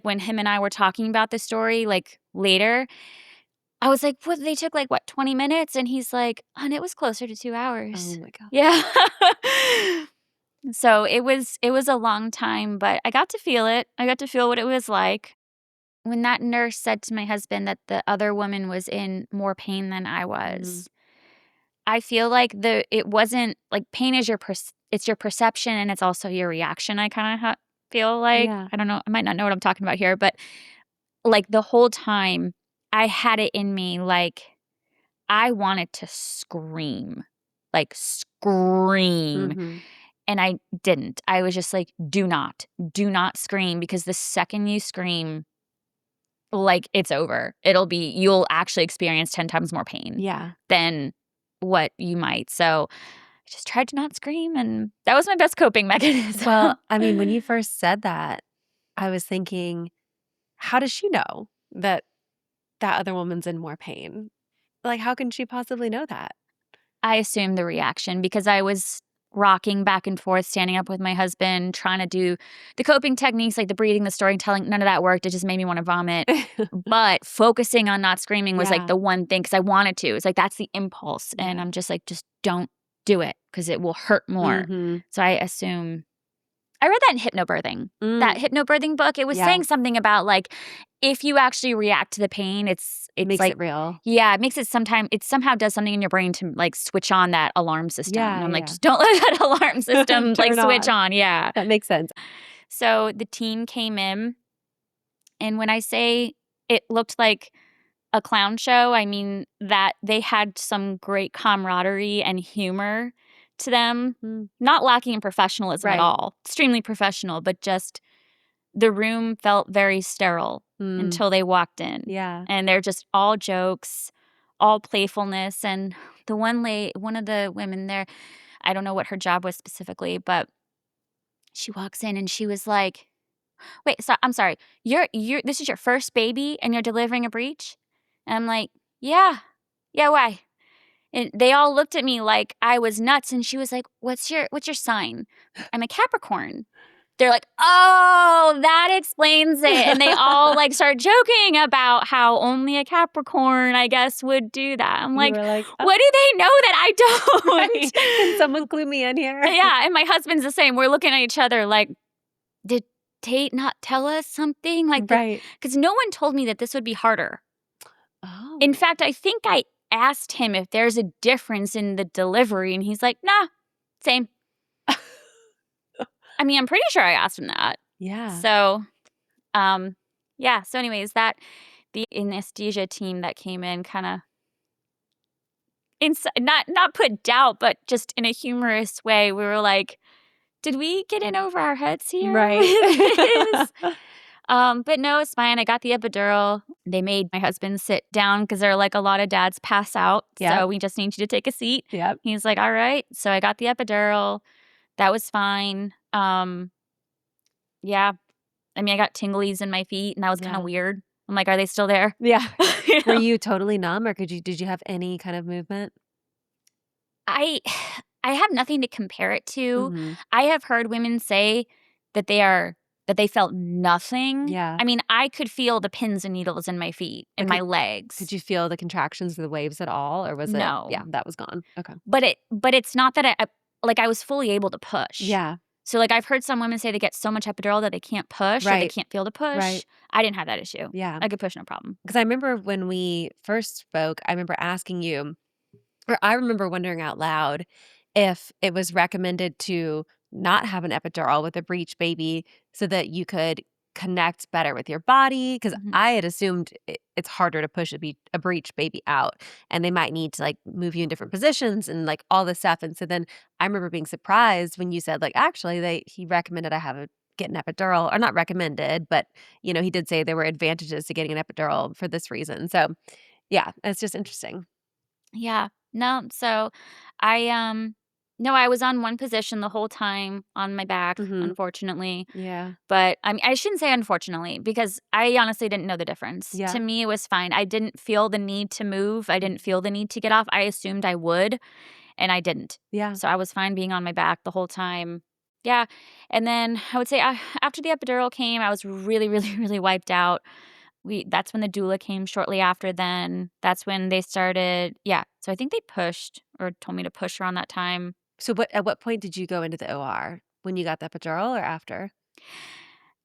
when him and I were talking about the story, later, I was like, what? They took 20 minutes? And he's like, and it was closer to 2 hours. Oh my God. Yeah. So it was a long time, but I got to feel it. I got to feel what it was like. When that nurse said to my husband that the other woman was in more pain than I was, I feel like it wasn't pain is it's your perception, and it's also your reaction. I kind of feel like, I don't know, I might not know what I'm talking about here, but the whole time I had it in me, I wanted to scream, scream. And I didn't. I was just like, do not scream, because the second you scream, like, it's over. You'll actually experience 10 times more pain than what you might. So I just tried to not scream, and that was my best coping mechanism. Well, I mean, when you first said that, I was thinking, how does she know that that other woman's in more pain? Like, how can she possibly know that? I assumed the reaction because I was rocking back and forth, standing up with my husband, trying to do the coping techniques like the breathing, the storytelling. None of that worked. It just made me want to vomit. But focusing on not screaming was like the one thing, because I wanted to. It's like, that's the impulse. And I'm just like, just don't do it because it will hurt more. So I assume. I read that in Hypnobirthing. That Hypnobirthing book, it was saying something about like, if you actually react to the pain, it's makes like, it real. Yeah, it makes it it somehow does something in your brain to like switch on that alarm system. Yeah, and I'm like, just don't let that alarm system like switch on. Yeah. That makes sense. So the team came in, and when I say it looked like a clown show, I mean that they had some great camaraderie and humor to them, not lacking in professionalism at all. Extremely professional, but just the room felt very sterile until they walked in. Yeah. And they're just all jokes, all playfulness. And one of the women there, I don't know what her job was specifically, but she walks in and she was like, "Wait, so I'm sorry. This is your first baby and you're delivering a breech?" And I'm like, "Yeah. Yeah, why?" And they all looked at me like I was nuts, and she was like, what's your sign?" "I'm a Capricorn." They're like, "Oh, that explains it." And they all like start joking about how only a Capricorn, I guess, would do that. I'm like, were like, what do they know that I don't? Can someone clue me in here? Yeah, and my husband's the same. We're looking at each other like, did Tate not tell us something? Like, because no one told me that this would be harder. Oh. In fact, I think I asked him if there's a difference in the delivery, and he's like, "Nah, same." I mean, I'm pretty sure I asked him that. Yeah. So, yeah. So anyways, the anesthesia team that came in kind of not put doubt, but just in a humorous way, we were like, did we get in over our heads here? Right. But no, it's fine. I got the epidural. They made my husband sit down because there are like a lot of dads pass out. So we just need you to take a seat. Yep. He's like, all right. So I got the epidural. That was fine. Yeah. I mean, I got tinglies in my feet, and that was kind of weird. I'm like, are they still there? Yeah. You Were know? you totally numb, or did you have any kind of movement? I have nothing to compare it to. I have heard women say that they felt nothing. Yeah. I mean, I could feel the pins and needles in my feet and my legs. Could you feel the contractions of the waves at all, or was it? No. Yeah, that was gone. Okay. But it's not that I was fully able to push. Yeah. So like I've heard some women say they get so much epidural that they can't push or they can't feel to push. Right. I didn't have that issue. Yeah. I could push, no problem. Because I remember when we first spoke, I remember asking you, or I remember wondering out loud if it was recommended to not have an epidural with a breech baby so that you could connect better with your body. Because I had assumed it's harder to push a breech baby out, and they might need to like move you in different positions and like all this stuff. And so then I remember being surprised when you said like, actually, he recommended I get an epidural, or not recommended, but you know, he did say there were advantages to getting an epidural for this reason. So yeah, it's just interesting. Yeah. No, so I no, I was on one position the whole time on my back, unfortunately. Yeah. But I mean, I shouldn't say unfortunately, because I honestly didn't know the difference. Yeah. To me, it was fine. I didn't feel the need to move. I didn't feel the need to get off. I assumed I would, and I didn't. Yeah. So I was fine being on my back the whole time. Yeah. And then I would say after the epidural came, I was really, really, really wiped out. That's when the doula came shortly after then. That's when they started. Yeah. So I think they pushed or told me to push around that time. So at what point did you go into the OR? When you got the epidural or after?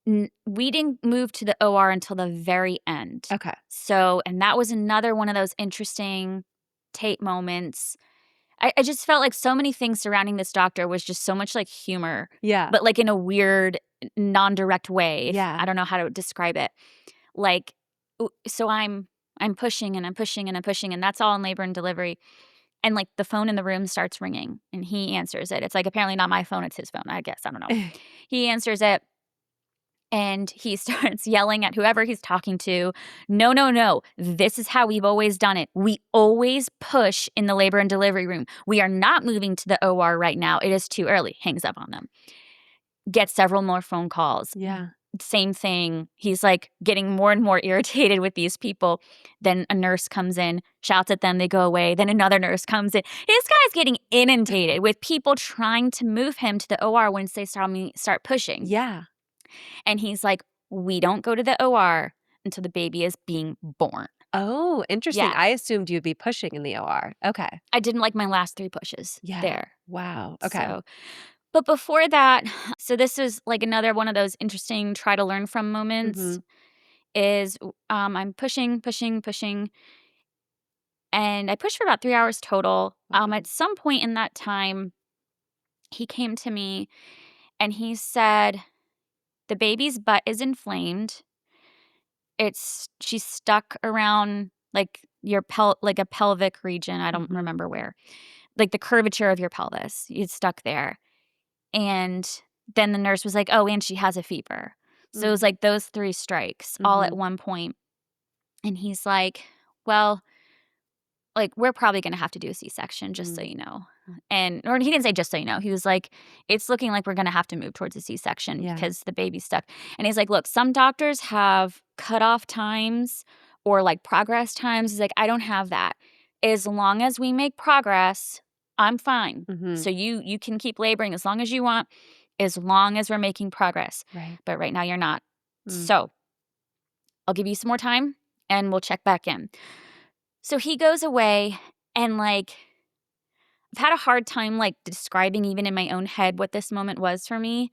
We didn't move to the OR until the very end. Okay. So, and that was another one of those interesting Tate moments. I just felt like so many things surrounding this doctor was just so much like humor. Yeah. But like in a weird, non-direct way. Yeah. I don't know how to describe it. Like, so I'm pushing and I'm pushing and I'm pushing, and that's all in labor and delivery. And, like, the phone in the room starts ringing, and he answers it. It's, like, apparently not my phone, it's his phone, I guess, I don't know. He answers it, and he starts yelling at whoever he's talking to, "No, no, no. This is how we've always done it. We always push in the labor and delivery room. We are not moving to the OR right now. It is too early." Hangs up on them. Gets several more phone calls. Yeah. Same thing. He's, like, getting more and more irritated with these people. Then a nurse comes in, shouts at them, they go away. Then another nurse comes in. This guy's getting inundated with people trying to move him to the OR once they start pushing. Yeah. And he's like, "We don't go to the OR until the baby is being born." Oh, interesting. Yeah. I assumed you'd be pushing in the OR. Okay. I didn't like my last 3 pushes there. Wow. Okay. So, but before that, so this is, like, another one of those interesting try to learn from moments. Is, I'm pushing, pushing, pushing, and I pushed for about 3 hours total. At some point in that time, he came to me and he said, "The baby's butt is inflamed. She's stuck around, like, your like a pelvic region." I don't remember where. Like, the curvature of your pelvis. It's stuck there. And then the nurse was like, "Oh, and she has a fever." So it was like those 3 strikes all at one point. And he's like, "Well, like, we're probably gonna have to do a C-section, just so you know." Or he didn't say just so you know. He was like, "It's looking like we're gonna have to move towards a C-section because the baby's stuck." And he's like, "Look, some doctors have cutoff times or, like, progress times." He's like, "I don't have that. As long as we make progress, I'm fine. So you can keep laboring as long as you want, as long as we're making progress. Right. But right now you're not. So I'll give you some more time and we'll check back in." So he goes away, and, like, I've had a hard time, like, describing even in my own head what this moment was for me.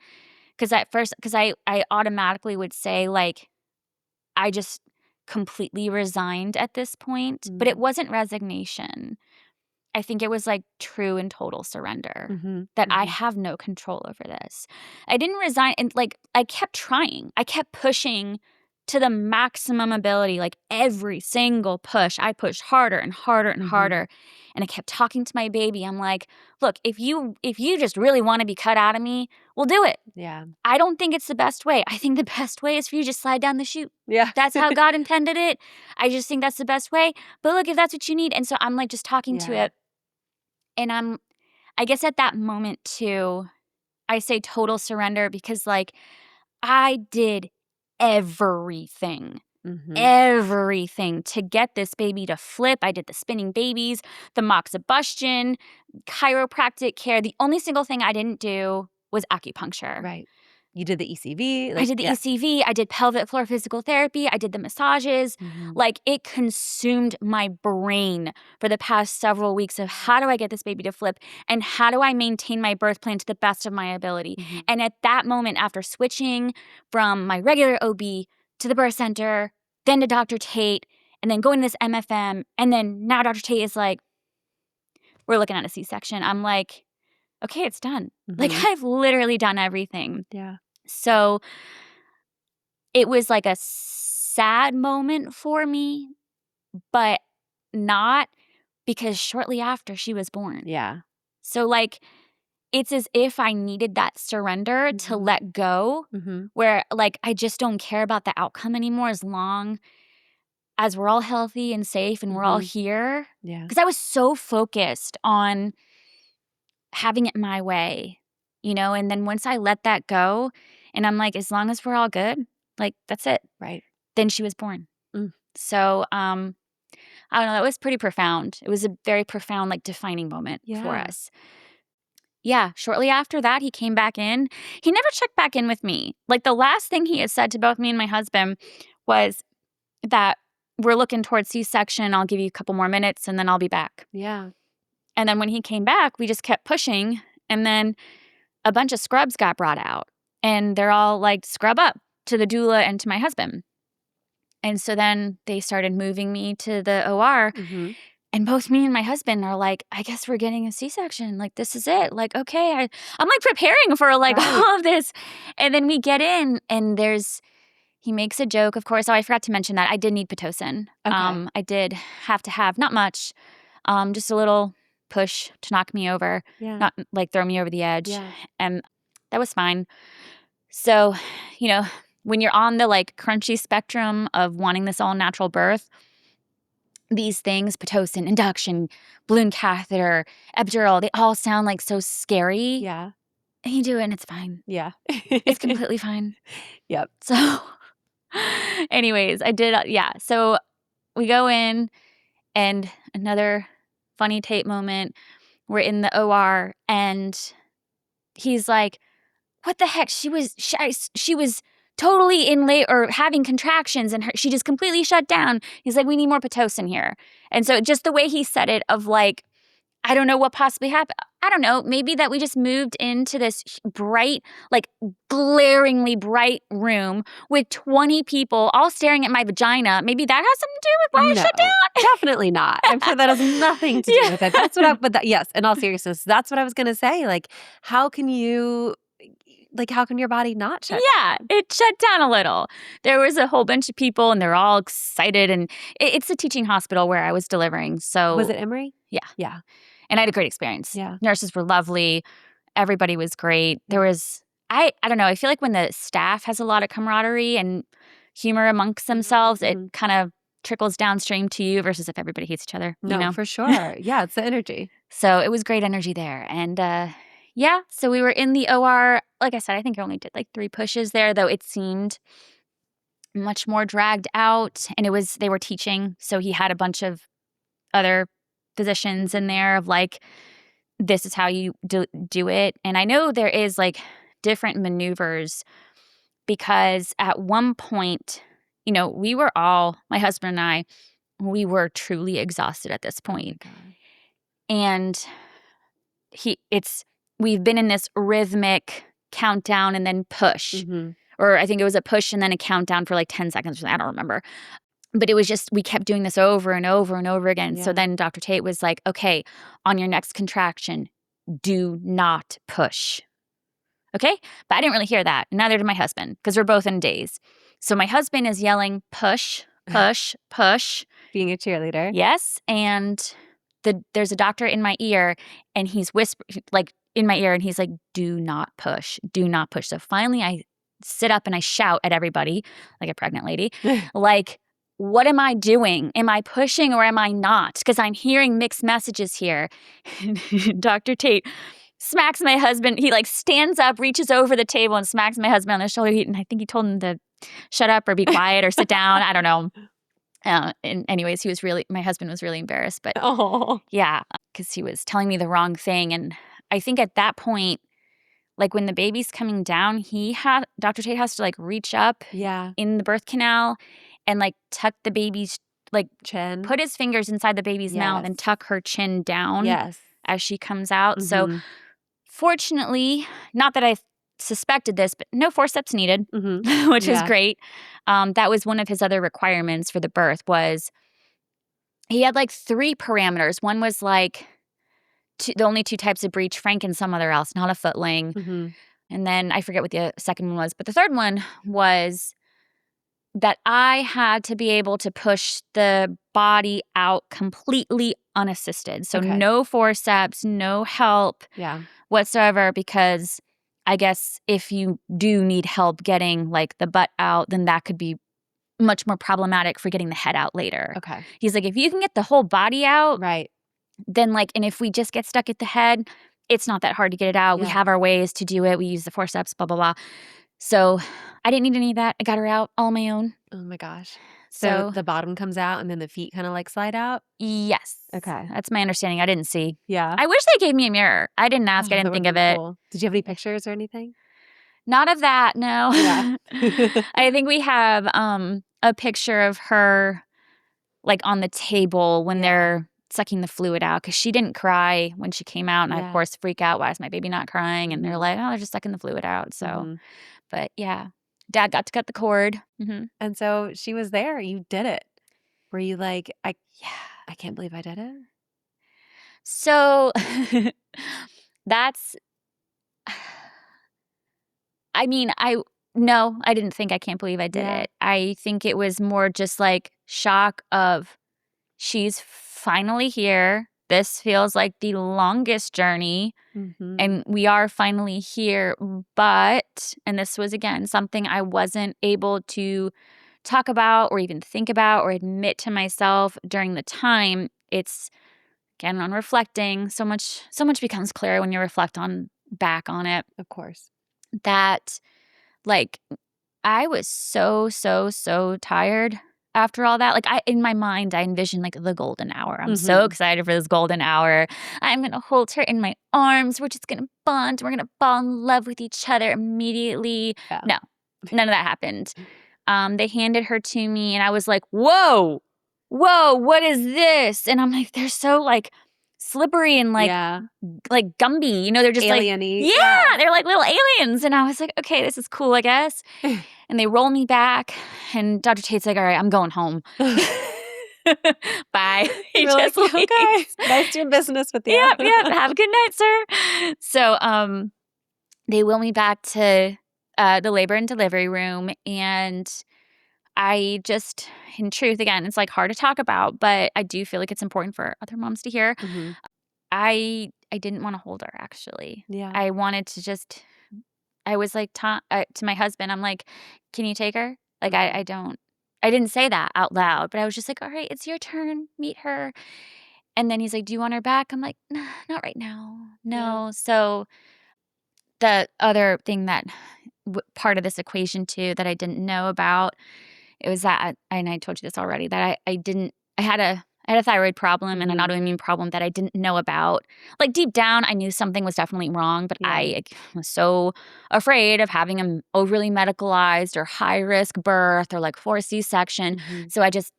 Because I automatically would say, like, I just completely resigned at this point. But it wasn't resignation. I think it was, like, true and total surrender that I have no control over this. I didn't resign, and, like, I kept trying. I kept pushing to the maximum ability, like, every single push. I pushed harder and harder and harder, and I kept talking to my baby. I'm like, "Look, if you just really wanna be cut out of me, we'll do it. Yeah. I don't think it's the best way. I think the best way is for you to just slide down the chute. Yeah. That's how God intended it. I just think that's the best way. But look, if that's what you need." And so I'm, like, just talking to it. And I guess at that moment too, I say total surrender because, like, I did everything, everything to get this baby to flip. I did the spinning babies, the moxibustion, chiropractic care. The only single thing I didn't do was acupuncture. Right. You did the ECV? I did the ECV, I did pelvic floor physical therapy, I did the massages. Like, it consumed my brain for the past several weeks of how do I get this baby to flip and how do I maintain my birth plan to the best of my ability. And at that moment, after switching from my regular OB to the birth center, then to Dr. Tate, and then going to this MFM, and then now Dr. Tate is like, "We're looking at a C-section." I'm like, okay, it's done. Like, I've literally done everything. Yeah. So it was like a sad moment for me, but not, because shortly after she was born. Yeah. So, like, it's as if I needed that surrender to let go, where, like, I just don't care about the outcome anymore as long as we're all healthy and safe and we're all here. Yeah. Because I was so focused on having it my way, and then once I let that go and I'm like, as long as we're all good, like, that's it. Right. Then she was born. So, I don't know, that was pretty profound. It was a very profound, like, defining moment for us. Yeah, shortly after that, he came back in. He never checked back in with me. Like, the last thing he had said to both me and my husband was that we're looking towards C-section. I'll give you a couple more minutes and then I'll be back. Yeah. And then when he came back, we just kept pushing. And then a bunch of scrubs got brought out. And they're all like, "Scrub up," to the doula and to my husband. And so then they started moving me to the OR. And both me and my husband are like, "I guess we're getting a C-section. Like, this is it. Like, okay." I'm like preparing for, like, all of this. And then we get in and he makes a joke, of course. Oh, I forgot to mention that I did need Pitocin. Okay. I did have to have, not much, just a little push to knock me over, not like throw me over the edge. Yeah. And that was fine. So, when you're on the like crunchy spectrum of wanting this all natural birth, these things, Pitocin, induction, balloon catheter, epidural, they all sound like so scary. Yeah. And you do it and it's fine. Yeah. It's completely fine. Yep. So anyways, I did, So we go in, and another funny tape moment. We're in the OR, and he's like, what the heck? She was totally in labor or having contractions, and she just completely shut down. He's like, we need more Pitocin here. And so just the way he said it of like, I don't know what possibly happened. I don't know. Maybe that we just moved into this bright, like glaringly bright room with 20 people all staring at my vagina. Maybe that has something to do with why I shut down? Definitely not. I'm sure that has nothing to do with it. That's what yes, in all seriousness, that's what I was going to say. Like, how can your body not shut down? It shut down a little. There was a whole bunch of people, and they're all excited. And it's a teaching hospital where I was delivering. So was it Emory? Yeah. Yeah. And I had a great experience. Yeah. Nurses were lovely. Everybody was great. There was, I don't know, I feel like when the staff has a lot of camaraderie and humor amongst themselves, it kind of trickles downstream to you versus if everybody hates each other. No, for sure. Yeah, it's the energy. So it was great energy there. And so we were in the OR. Like I said, I think I only did like 3 pushes there, though it seemed much more dragged out. And they were teaching. So he had a bunch of other physicians in there of like, this is how you do it. And I know there is like different maneuvers, because at one point, we were all, my husband and I, we were truly exhausted at this point. And we've been in this rhythmic countdown and then push. Or I think it was a push and then a countdown for like 10 seconds. I don't remember. But it was just, we kept doing this over and over and over again. Yeah. So then Dr. Tate was like, okay, on your next contraction, do not push. Okay? But I didn't really hear that. Neither did my husband, because we're both in a daze. So my husband is yelling, push, push, push. Being a cheerleader. Yes. And there's a doctor in my ear, and he's whispering, like in my ear, and he's like, do not push. Do not push. So finally I sit up and I shout at everybody like a pregnant lady, like, what am I doing? Am I pushing or am I not? Because I'm hearing mixed messages here. Dr. Tate smacks my husband. He like stands up, reaches over the table and smacks my husband on the shoulder. And I think he told him to shut up or be quiet or sit down. I don't know. And anyways, my husband was really embarrassed. But yeah, because he was telling me the wrong thing. And I think at that point, like when the baby's coming down, Dr. Tate has to like reach up in the birth canal and like tuck the baby's like chin, put his fingers inside the baby's mouth and tuck her chin down as she comes out. So fortunately, not that I suspected this, but no forceps needed, which is great. That was one of his other requirements for the birth. Was he had like 3 parameters. One was like the only 2 types of breech, frank and some other else, not a footling. And then I forget what the second one was. But the third one was that I had to be able to push the body out completely unassisted. So no forceps, no help whatsoever, because I guess if you do need help getting like the butt out, then that could be much more problematic for getting the head out later. He's like, if you can get the whole body out, then like, and if we just get stuck at the head, it's not that hard to get it out. We have our ways to do it. We use the forceps, blah, blah, blah. So I didn't need any of that. I got her out all on my own. Oh my gosh. So the bottom comes out and then the feet kind of like slide out? Yes. Okay. That's my understanding. I didn't see. Yeah. I wish they gave me a mirror. I didn't ask. I didn't think of it. Cool. Did you have any pictures or anything? Not of that, no. Yeah. I think we have a picture of her like on the table when they're sucking the fluid out, because she didn't cry when she came out. And I, of course, freak out. Why is my baby not crying? And they're like, oh, they're just sucking the fluid out. So, but yeah, Dad got to cut the cord. And so she was there. You did it. Were you like, I can't believe I did it? So that's, I mean, no, I didn't think I can't believe I did it. I think it was more just like shock of she's finally here. this feels like the longest journey. And we are finally here. But, and this was, again, something I wasn't able to talk about or even think about or admit to myself during the time. It's, again, on reflecting, so much becomes clear when you reflect back on it. Of course. That, like, I was so tired after all that. Like, in my mind, I envisioned, like, the golden hour. I'm so excited for this golden hour. I'm going to hold her in my arms. We're just going to bond. We're going to fall in love with each other immediately. Yeah. No, none of that happened. They handed her to me, and I was like, whoa, what is this? And I'm like, they're so, like, slippery and, like Gumby. You know, they're just alien-y. like, yeah, they're like little aliens. And I was like, okay, this is cool, I guess. And they roll me back, and Dr. Tate's like, all right, I'm going home. Bye. He You're just like, leaves. okay, nice doing business with you. Yep. Have a good night, sir. So they wheel me back to the labor and delivery room, and I just, in truth, again, it's like hard to talk about, but I do feel like it's important for other moms to hear. I didn't want to hold her, actually. Yeah. I wanted to just, I was like to my husband, I'm like, can you take her? Like, I didn't say that out loud, but I was just like, all right, it's your turn, meet her. And then he's like, do you want her back? I'm like, nah, not right now. No. Yeah. So the other thing that part of this equation too that I didn't know about, it was that, and I told you this already, that I had a thyroid problem and an autoimmune problem that I didn't know about. Like, deep down, I knew something was definitely wrong, but I was so afraid of having an overly medicalized or high-risk birth or, like, forced C-section. So I just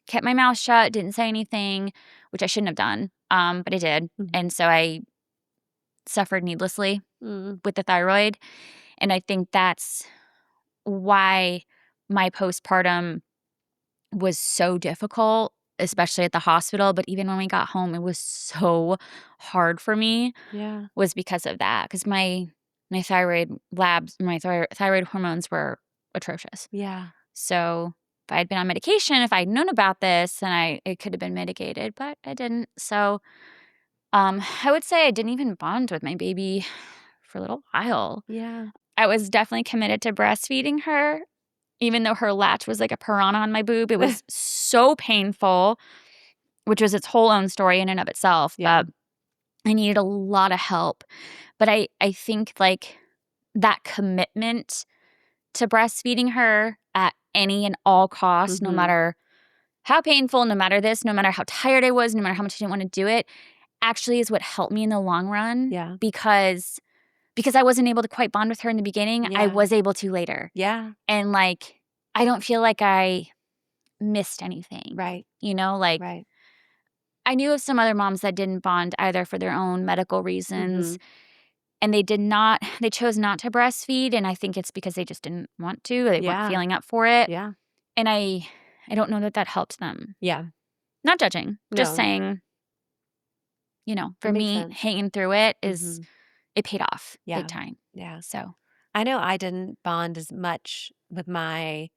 kept my mouth shut, didn't say anything, which I shouldn't have done, but I did. And so I suffered needlessly with the thyroid. And I think that's why my postpartum was so difficult, especially at the hospital. But even when we got home, it was so hard for me. Yeah. Was because of that. Because my thyroid labs, my thyroid hormones were atrocious. Yeah. So if I had been on medication, if I'd known about this, then it could have been mitigated, but I didn't. So I would say I didn't even bond with my baby for a little while. Yeah. I was definitely committed to breastfeeding her. Even though her latch was like a piranha on my boob, it was so painful, which was its whole own story in and of itself. Yeah. But I needed a lot of help. But I think, like, that commitment to breastfeeding her at any and all costs, no matter how painful, no matter this, no matter how tired I was, no matter how much I didn't want to do it, actually is what helped me in the long run. Yeah. Because I wasn't able to quite bond with her in the beginning, I was able to later. Yeah. And, like, I don't feel like I missed anything. Right. You know, like, I knew of some other moms that didn't bond either for their own medical reasons. And they chose not to breastfeed. And I think it's because they just didn't want to. They weren't feeling up for it. Yeah. And I don't know that helped them. Yeah. Not judging. Just No. saying, you know, for me, hanging through it it paid off big time. Yeah. So I know I didn't bond as much with my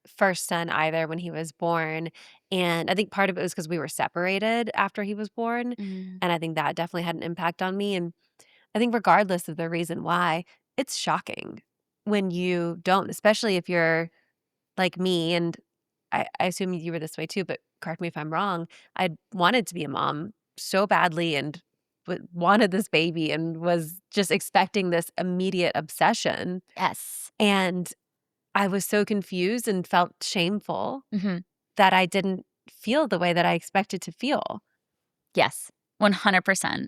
first son either when he was born. And I think part of it was because we were separated after he was born. And I think that definitely had an impact on me. And I think regardless of the reason why, it's shocking when you don't, especially if you're like me. And I assume you were this way too, but correct me if I'm wrong. I wanted to be a mom so badly and wanted this baby and was just expecting this immediate obsession. yes. And I was so confused and felt shameful that I didn't feel the way that I expected to feel. Yes. 100%.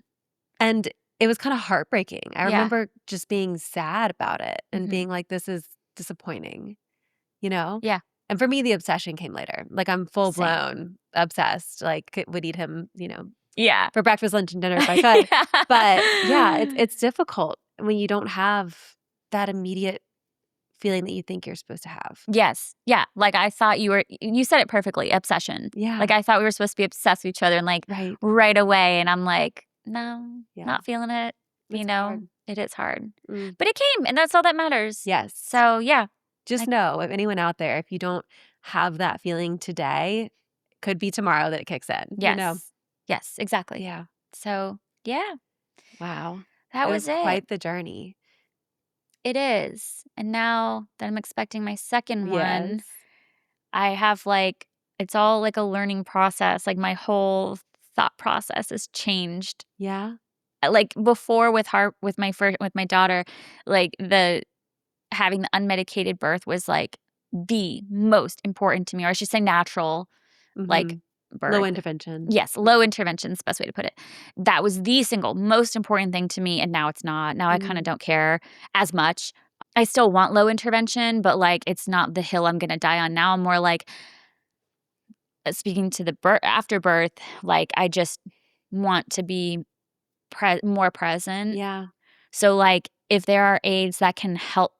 And it was kind of heartbreaking. I remember just being sad about it and being like, this is disappointing, you know? Yeah. And for me, the obsession came later. Like, I'm full blown obsessed. Like, would eat him, you know, for breakfast, lunch, and dinner if I could. But yeah, it's difficult when you don't have that immediate feeling that you think you're supposed to have. Yes. Yeah. Like, I thought you said it perfectly. Obsession. Yeah. Like, I thought we were supposed to be obsessed with each other and, like, right away. And I'm like, no, not feeling it. It's you know, hard. It is hard. But it came, and that's all that matters. Yes. So, yeah. Just know, if anyone out there, if you don't have that feeling today, could be tomorrow that it kicks in. Yes. You know? Yes, exactly. Yeah. So, yeah, Wow. that It was was it. quite the journey. It is. And now that I'm expecting my second one, Yes. I have, like it's all like a learning process, like, my whole thought process has changed. Yeah. Like, before with my daughter, like, the having the unmedicated birth was, like, the most important to me, or I should say natural, like, Mhm. Low birth. intervention. Yes, low intervention is the best way to put it. That was the single most important thing to me, and now it's not. Now I kinda Mm. don't care as much. I still want low intervention, but, like, it's not the hill I'm gonna die on. Now I'm more like, speaking to the after birth, like, I just want to be more present. Yeah. So, like, if there are aids that can help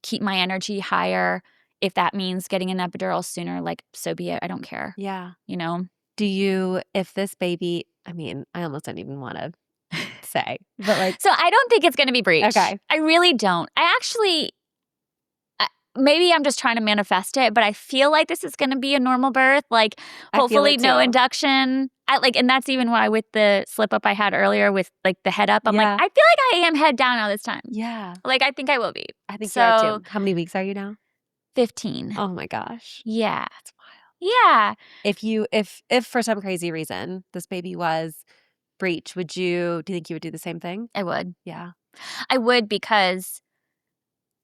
keep my energy higher, if that means getting an epidural sooner, like, so be it. I don't care, Yeah. you know? Do you if this baby I mean, I almost don't even wanna say, but, like So, I don't think it's gonna be breech. okay. I really don't. I actually maybe I'm just trying to manifest it, but I feel like this is gonna be a normal birth, like, I feel hopefully it no too. induction. And that's even why with the slip up I had earlier with, like, the head up, I'm like, Yeah. "I feel like I am head down now this time." Yeah. Like, I think I will be. I think you are So, too. How many weeks are you now? 15. Oh my gosh. Yeah. That's wild. Yeah, If for some crazy reason this baby was breech, do you think you would do the same thing? I would. Yeah. I would because,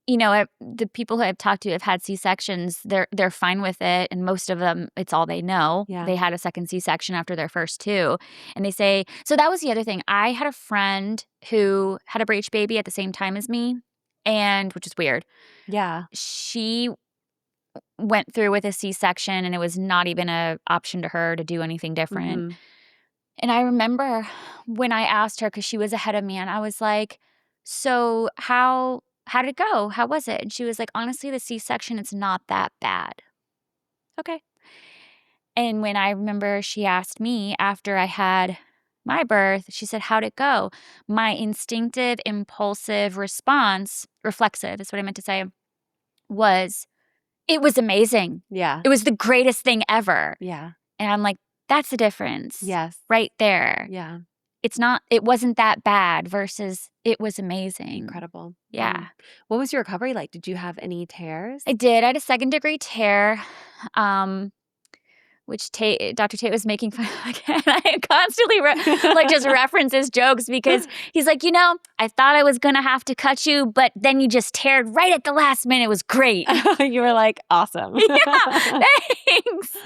the people who I've talked to have had C-sections, they're fine with it, and most of them, it's all they know. Yeah. They had a second C-section after their first 2, and they say so that was the other thing. I had a friend who had a breech baby at the same time as me, and which is weird. Yeah. She went through with a C-section, and it was not even an option to her to do anything different. Mhm. And I remember when I asked her, because she was ahead of me, and I was like, "So how'd it go? How was it?" And she was like, "Honestly, the C-section, it's not that bad." Okay. And when I remember she asked me after I had my birth, she said, "How'd it go?" My instinctive, impulsive response, reflexive is what I meant to say, was, "It was amazing. Yeah. It was the greatest thing ever." Yeah. And I'm like, "That's the difference Yes. right there." Yeah. It wasn't that bad versus it was amazing. Incredible. Yeah. What was your recovery like? Did you have any tears? I did. I had a second-degree tear, um, which Dr. Tate was making fun of again. I constantly just references jokes because he's like, I thought I was gonna have to cut you, but then you just teared right at the last minute. It was great." You were like, "Awesome." Yeah, thanks.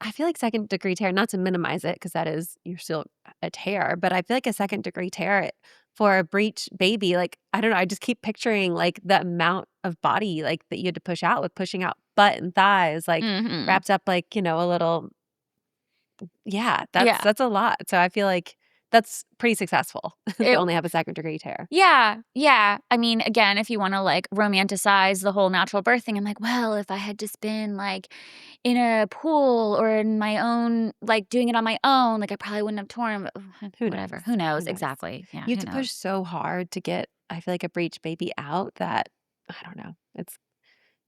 I feel like second degree tear, not to minimize it because that is you're still a tear, but I feel like a second degree tear for a breech baby, like, I don't know, I just keep picturing, like, the amount of body, like, that you had to push out with pushing out butt and thighs, like, Mhm. wrapped up, like, a little yeah, Yeah. that's a lot. So I feel like that's pretty successful to It only have a second degree tear. Yeah, yeah. I mean, again, if you wanna, like, romanticize the whole natural birth thing, I'm like, well, if I had just been, like, in a pool or in my own like, doing it on my own, like, I probably wouldn't have torn, but Who whatever. knows? Who Who knows? knows? Exactly. Yeah, You have who to push knows? so hard to get, I feel like, a breech baby out that I don't know. It's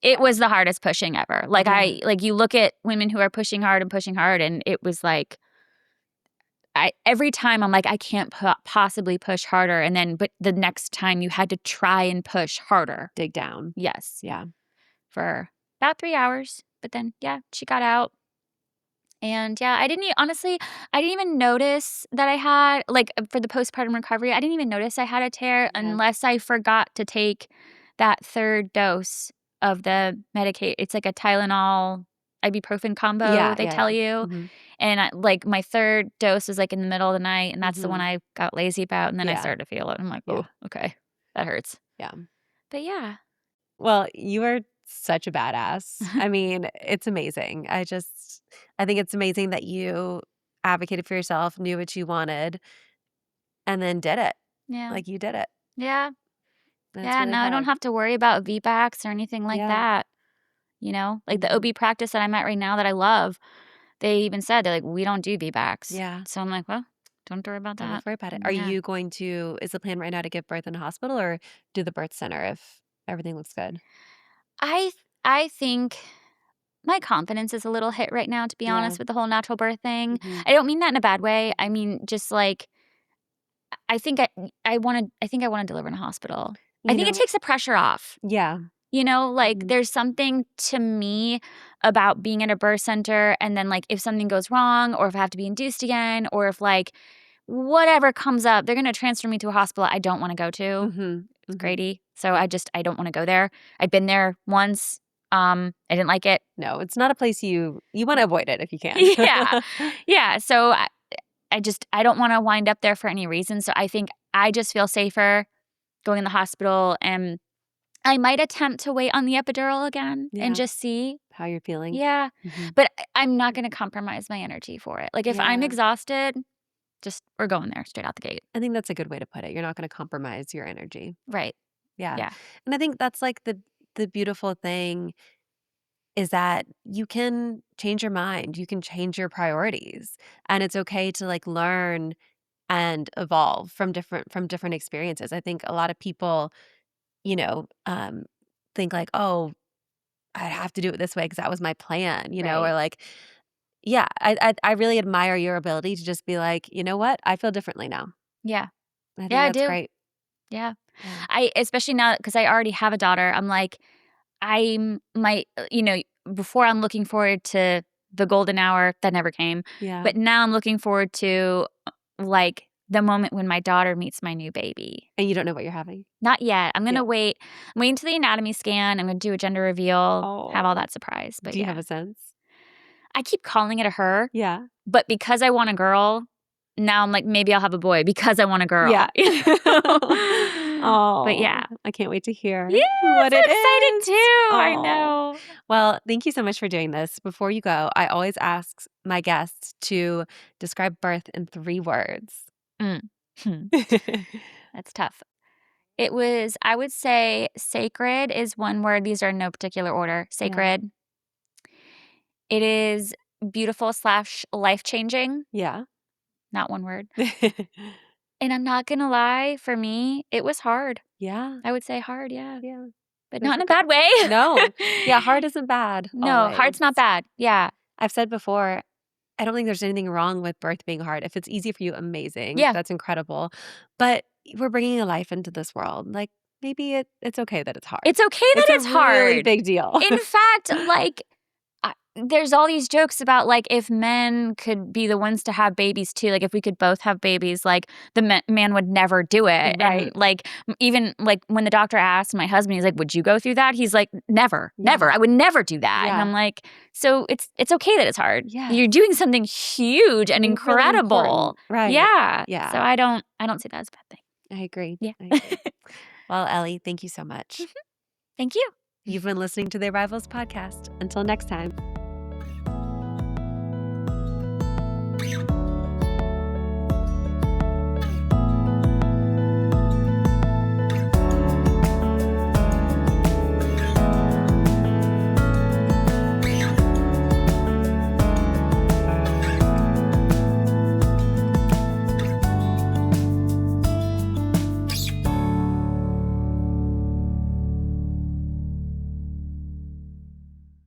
It was the hardest pushing ever. yeah. You look at women who are pushing hard, and it was like every time I'm like, "I can't possibly push harder," and then but the next time you had to try and push harder. Dig down. Yes. Yeah. For about 3 hours, but then, yeah, she got out, and, yeah, honestly, I didn't even notice that I had for the postpartum recovery, I didn't even notice I had a tear Yeah. unless I forgot to take that 3rd dose of the Medicaid. It's like a Tylenol ibuprofen combo, Yeah, they yeah, tell yeah. you, Mhm. and my 3rd dose was, like, in the middle of the night, and that's the one Mhm. I got lazy about, and then I Yeah. started to feel it. I'm like, Yeah. "Oh, okay. That hurts." Yeah. But, yeah. Well, you are such a badass. I mean, it's amazing. I think it's amazing that you advocated for yourself, knew what you wanted, and then did it. Yeah. Like, you did it. Yeah. That's Yeah, really now I don't hard. have to worry about VBACs or anything like Yeah. that, Like, the Mhm. OB practice that I'm at right now that I love, they even said, they're like, "We don't do VBACs." Yeah. So I'm like, "Well, don't have to worry about Don't have that." to worry about it. Are Yeah. you going to is the plan right now to give birth in a hospital or do the birth center if everything looks good? I I think my confidence is a little hit right now, to be honest, with the whole natural birth thing. Mhm. I don't mean that in a bad way. I mean, just like, I think I wanna deliver in a hospital. I You think it know takes the pressure off. Yeah. Like, Mhm. there's something to me about being at a birth center and then, like, if something goes wrong or if I have to be induced again or if, like, whatever comes up, they're gonna transfer me to a hospital I don't wanna go to. Mhm. It's Mhm. Grady. So I don't wanna go there. I've been there once. I didn't like it. No, it's not a place you wanna avoid it if you can. Yeah. Yeah. So I don't wanna wind up there for any reason. So I think I just feel safer going in the hospital, and I might attempt to wait on the epidural again and Yeah. just see. How you're feeling. Yeah. Mhm. But I'm not gonna compromise my energy for it. Like, if I'm Yeah. exhausted, just we're going there straight out the gate. I think that's a good way to put it. You're not gonna compromise your energy. Right. Yeah. Yeah. And I think that's, like, the beautiful thing is that you can change your mind, you can change your priorities, and it's okay to, like, learn and evolve from different experiences. I think a lot of people, you know, think like, "Oh, I have to do it this way because that was my plan," Right. or like yeah, I really admire your ability to just be like, "You know what? I feel differently now." Yeah. I Yeah, think I that's do. great. Yeah. Yeah. I especially now because I already have a daughter, I'm like, before I'm looking forward to the golden hour that never came, Yeah. but now I'm looking forward to, like, the moment when my daughter meets my new baby. And you don't know what you're having? Not yet. I'm Yeah. gonna wait. I'm waiting till the anatomy scan. I'm gonna do a gender reveal, have all Oh. that surprise, but Do you have yeah. a sense? I keep calling it a her, Yeah. but because I want a girl, now I'm like, maybe I'll have a boy because I want a girl, Yeah. But Oh, yeah. I can't wait to Yeah, hear I'm what so it excited is. too. I Oh. know. Well, thank you so much for doing this. Before you go, I always ask my guests to describe birth in 3 words. Mm. Hmm. That's tough. I would say sacred is one word. These are in no particular order. Yeah. Sacred. It is beautiful / life-changing. Yeah. Not one word. And I'm not gonna lie, for me, it was hard. Yeah. I would say hard, yeah, Yeah. but There's not in a a good bad way. No. Yeah, hard isn't bad, No, always. hard's not bad. Yeah. I've said before, I don't think there's anything wrong with birth being hard. If it's easy for you, amazing. Yeah. That's incredible. But we're bringing a life into this world. Like, maybe it's okay that it's hard. It's okay that It's a it's really hard. big deal. In fact, like, there's all these jokes about, like, if men could be the ones to have babies too, like, if we could both have babies, like, the man would never do it, and, Right. like, even, like, when the doctor asked my husband, he's like, "Would you go through that?" He's like, "Never, never. Yeah. I would never do that." And Yeah. I'm like, "So it's okay that it's hard. Yes. You're doing something huge and Something really incredible." important. Right. Yeah. Yeah. So I don't see that as a bad thing. I agree. Yeah. I agree. Well, Ellie, thank you so much. Thank you. You've been listening to the Arrivals Podcast. Until next time.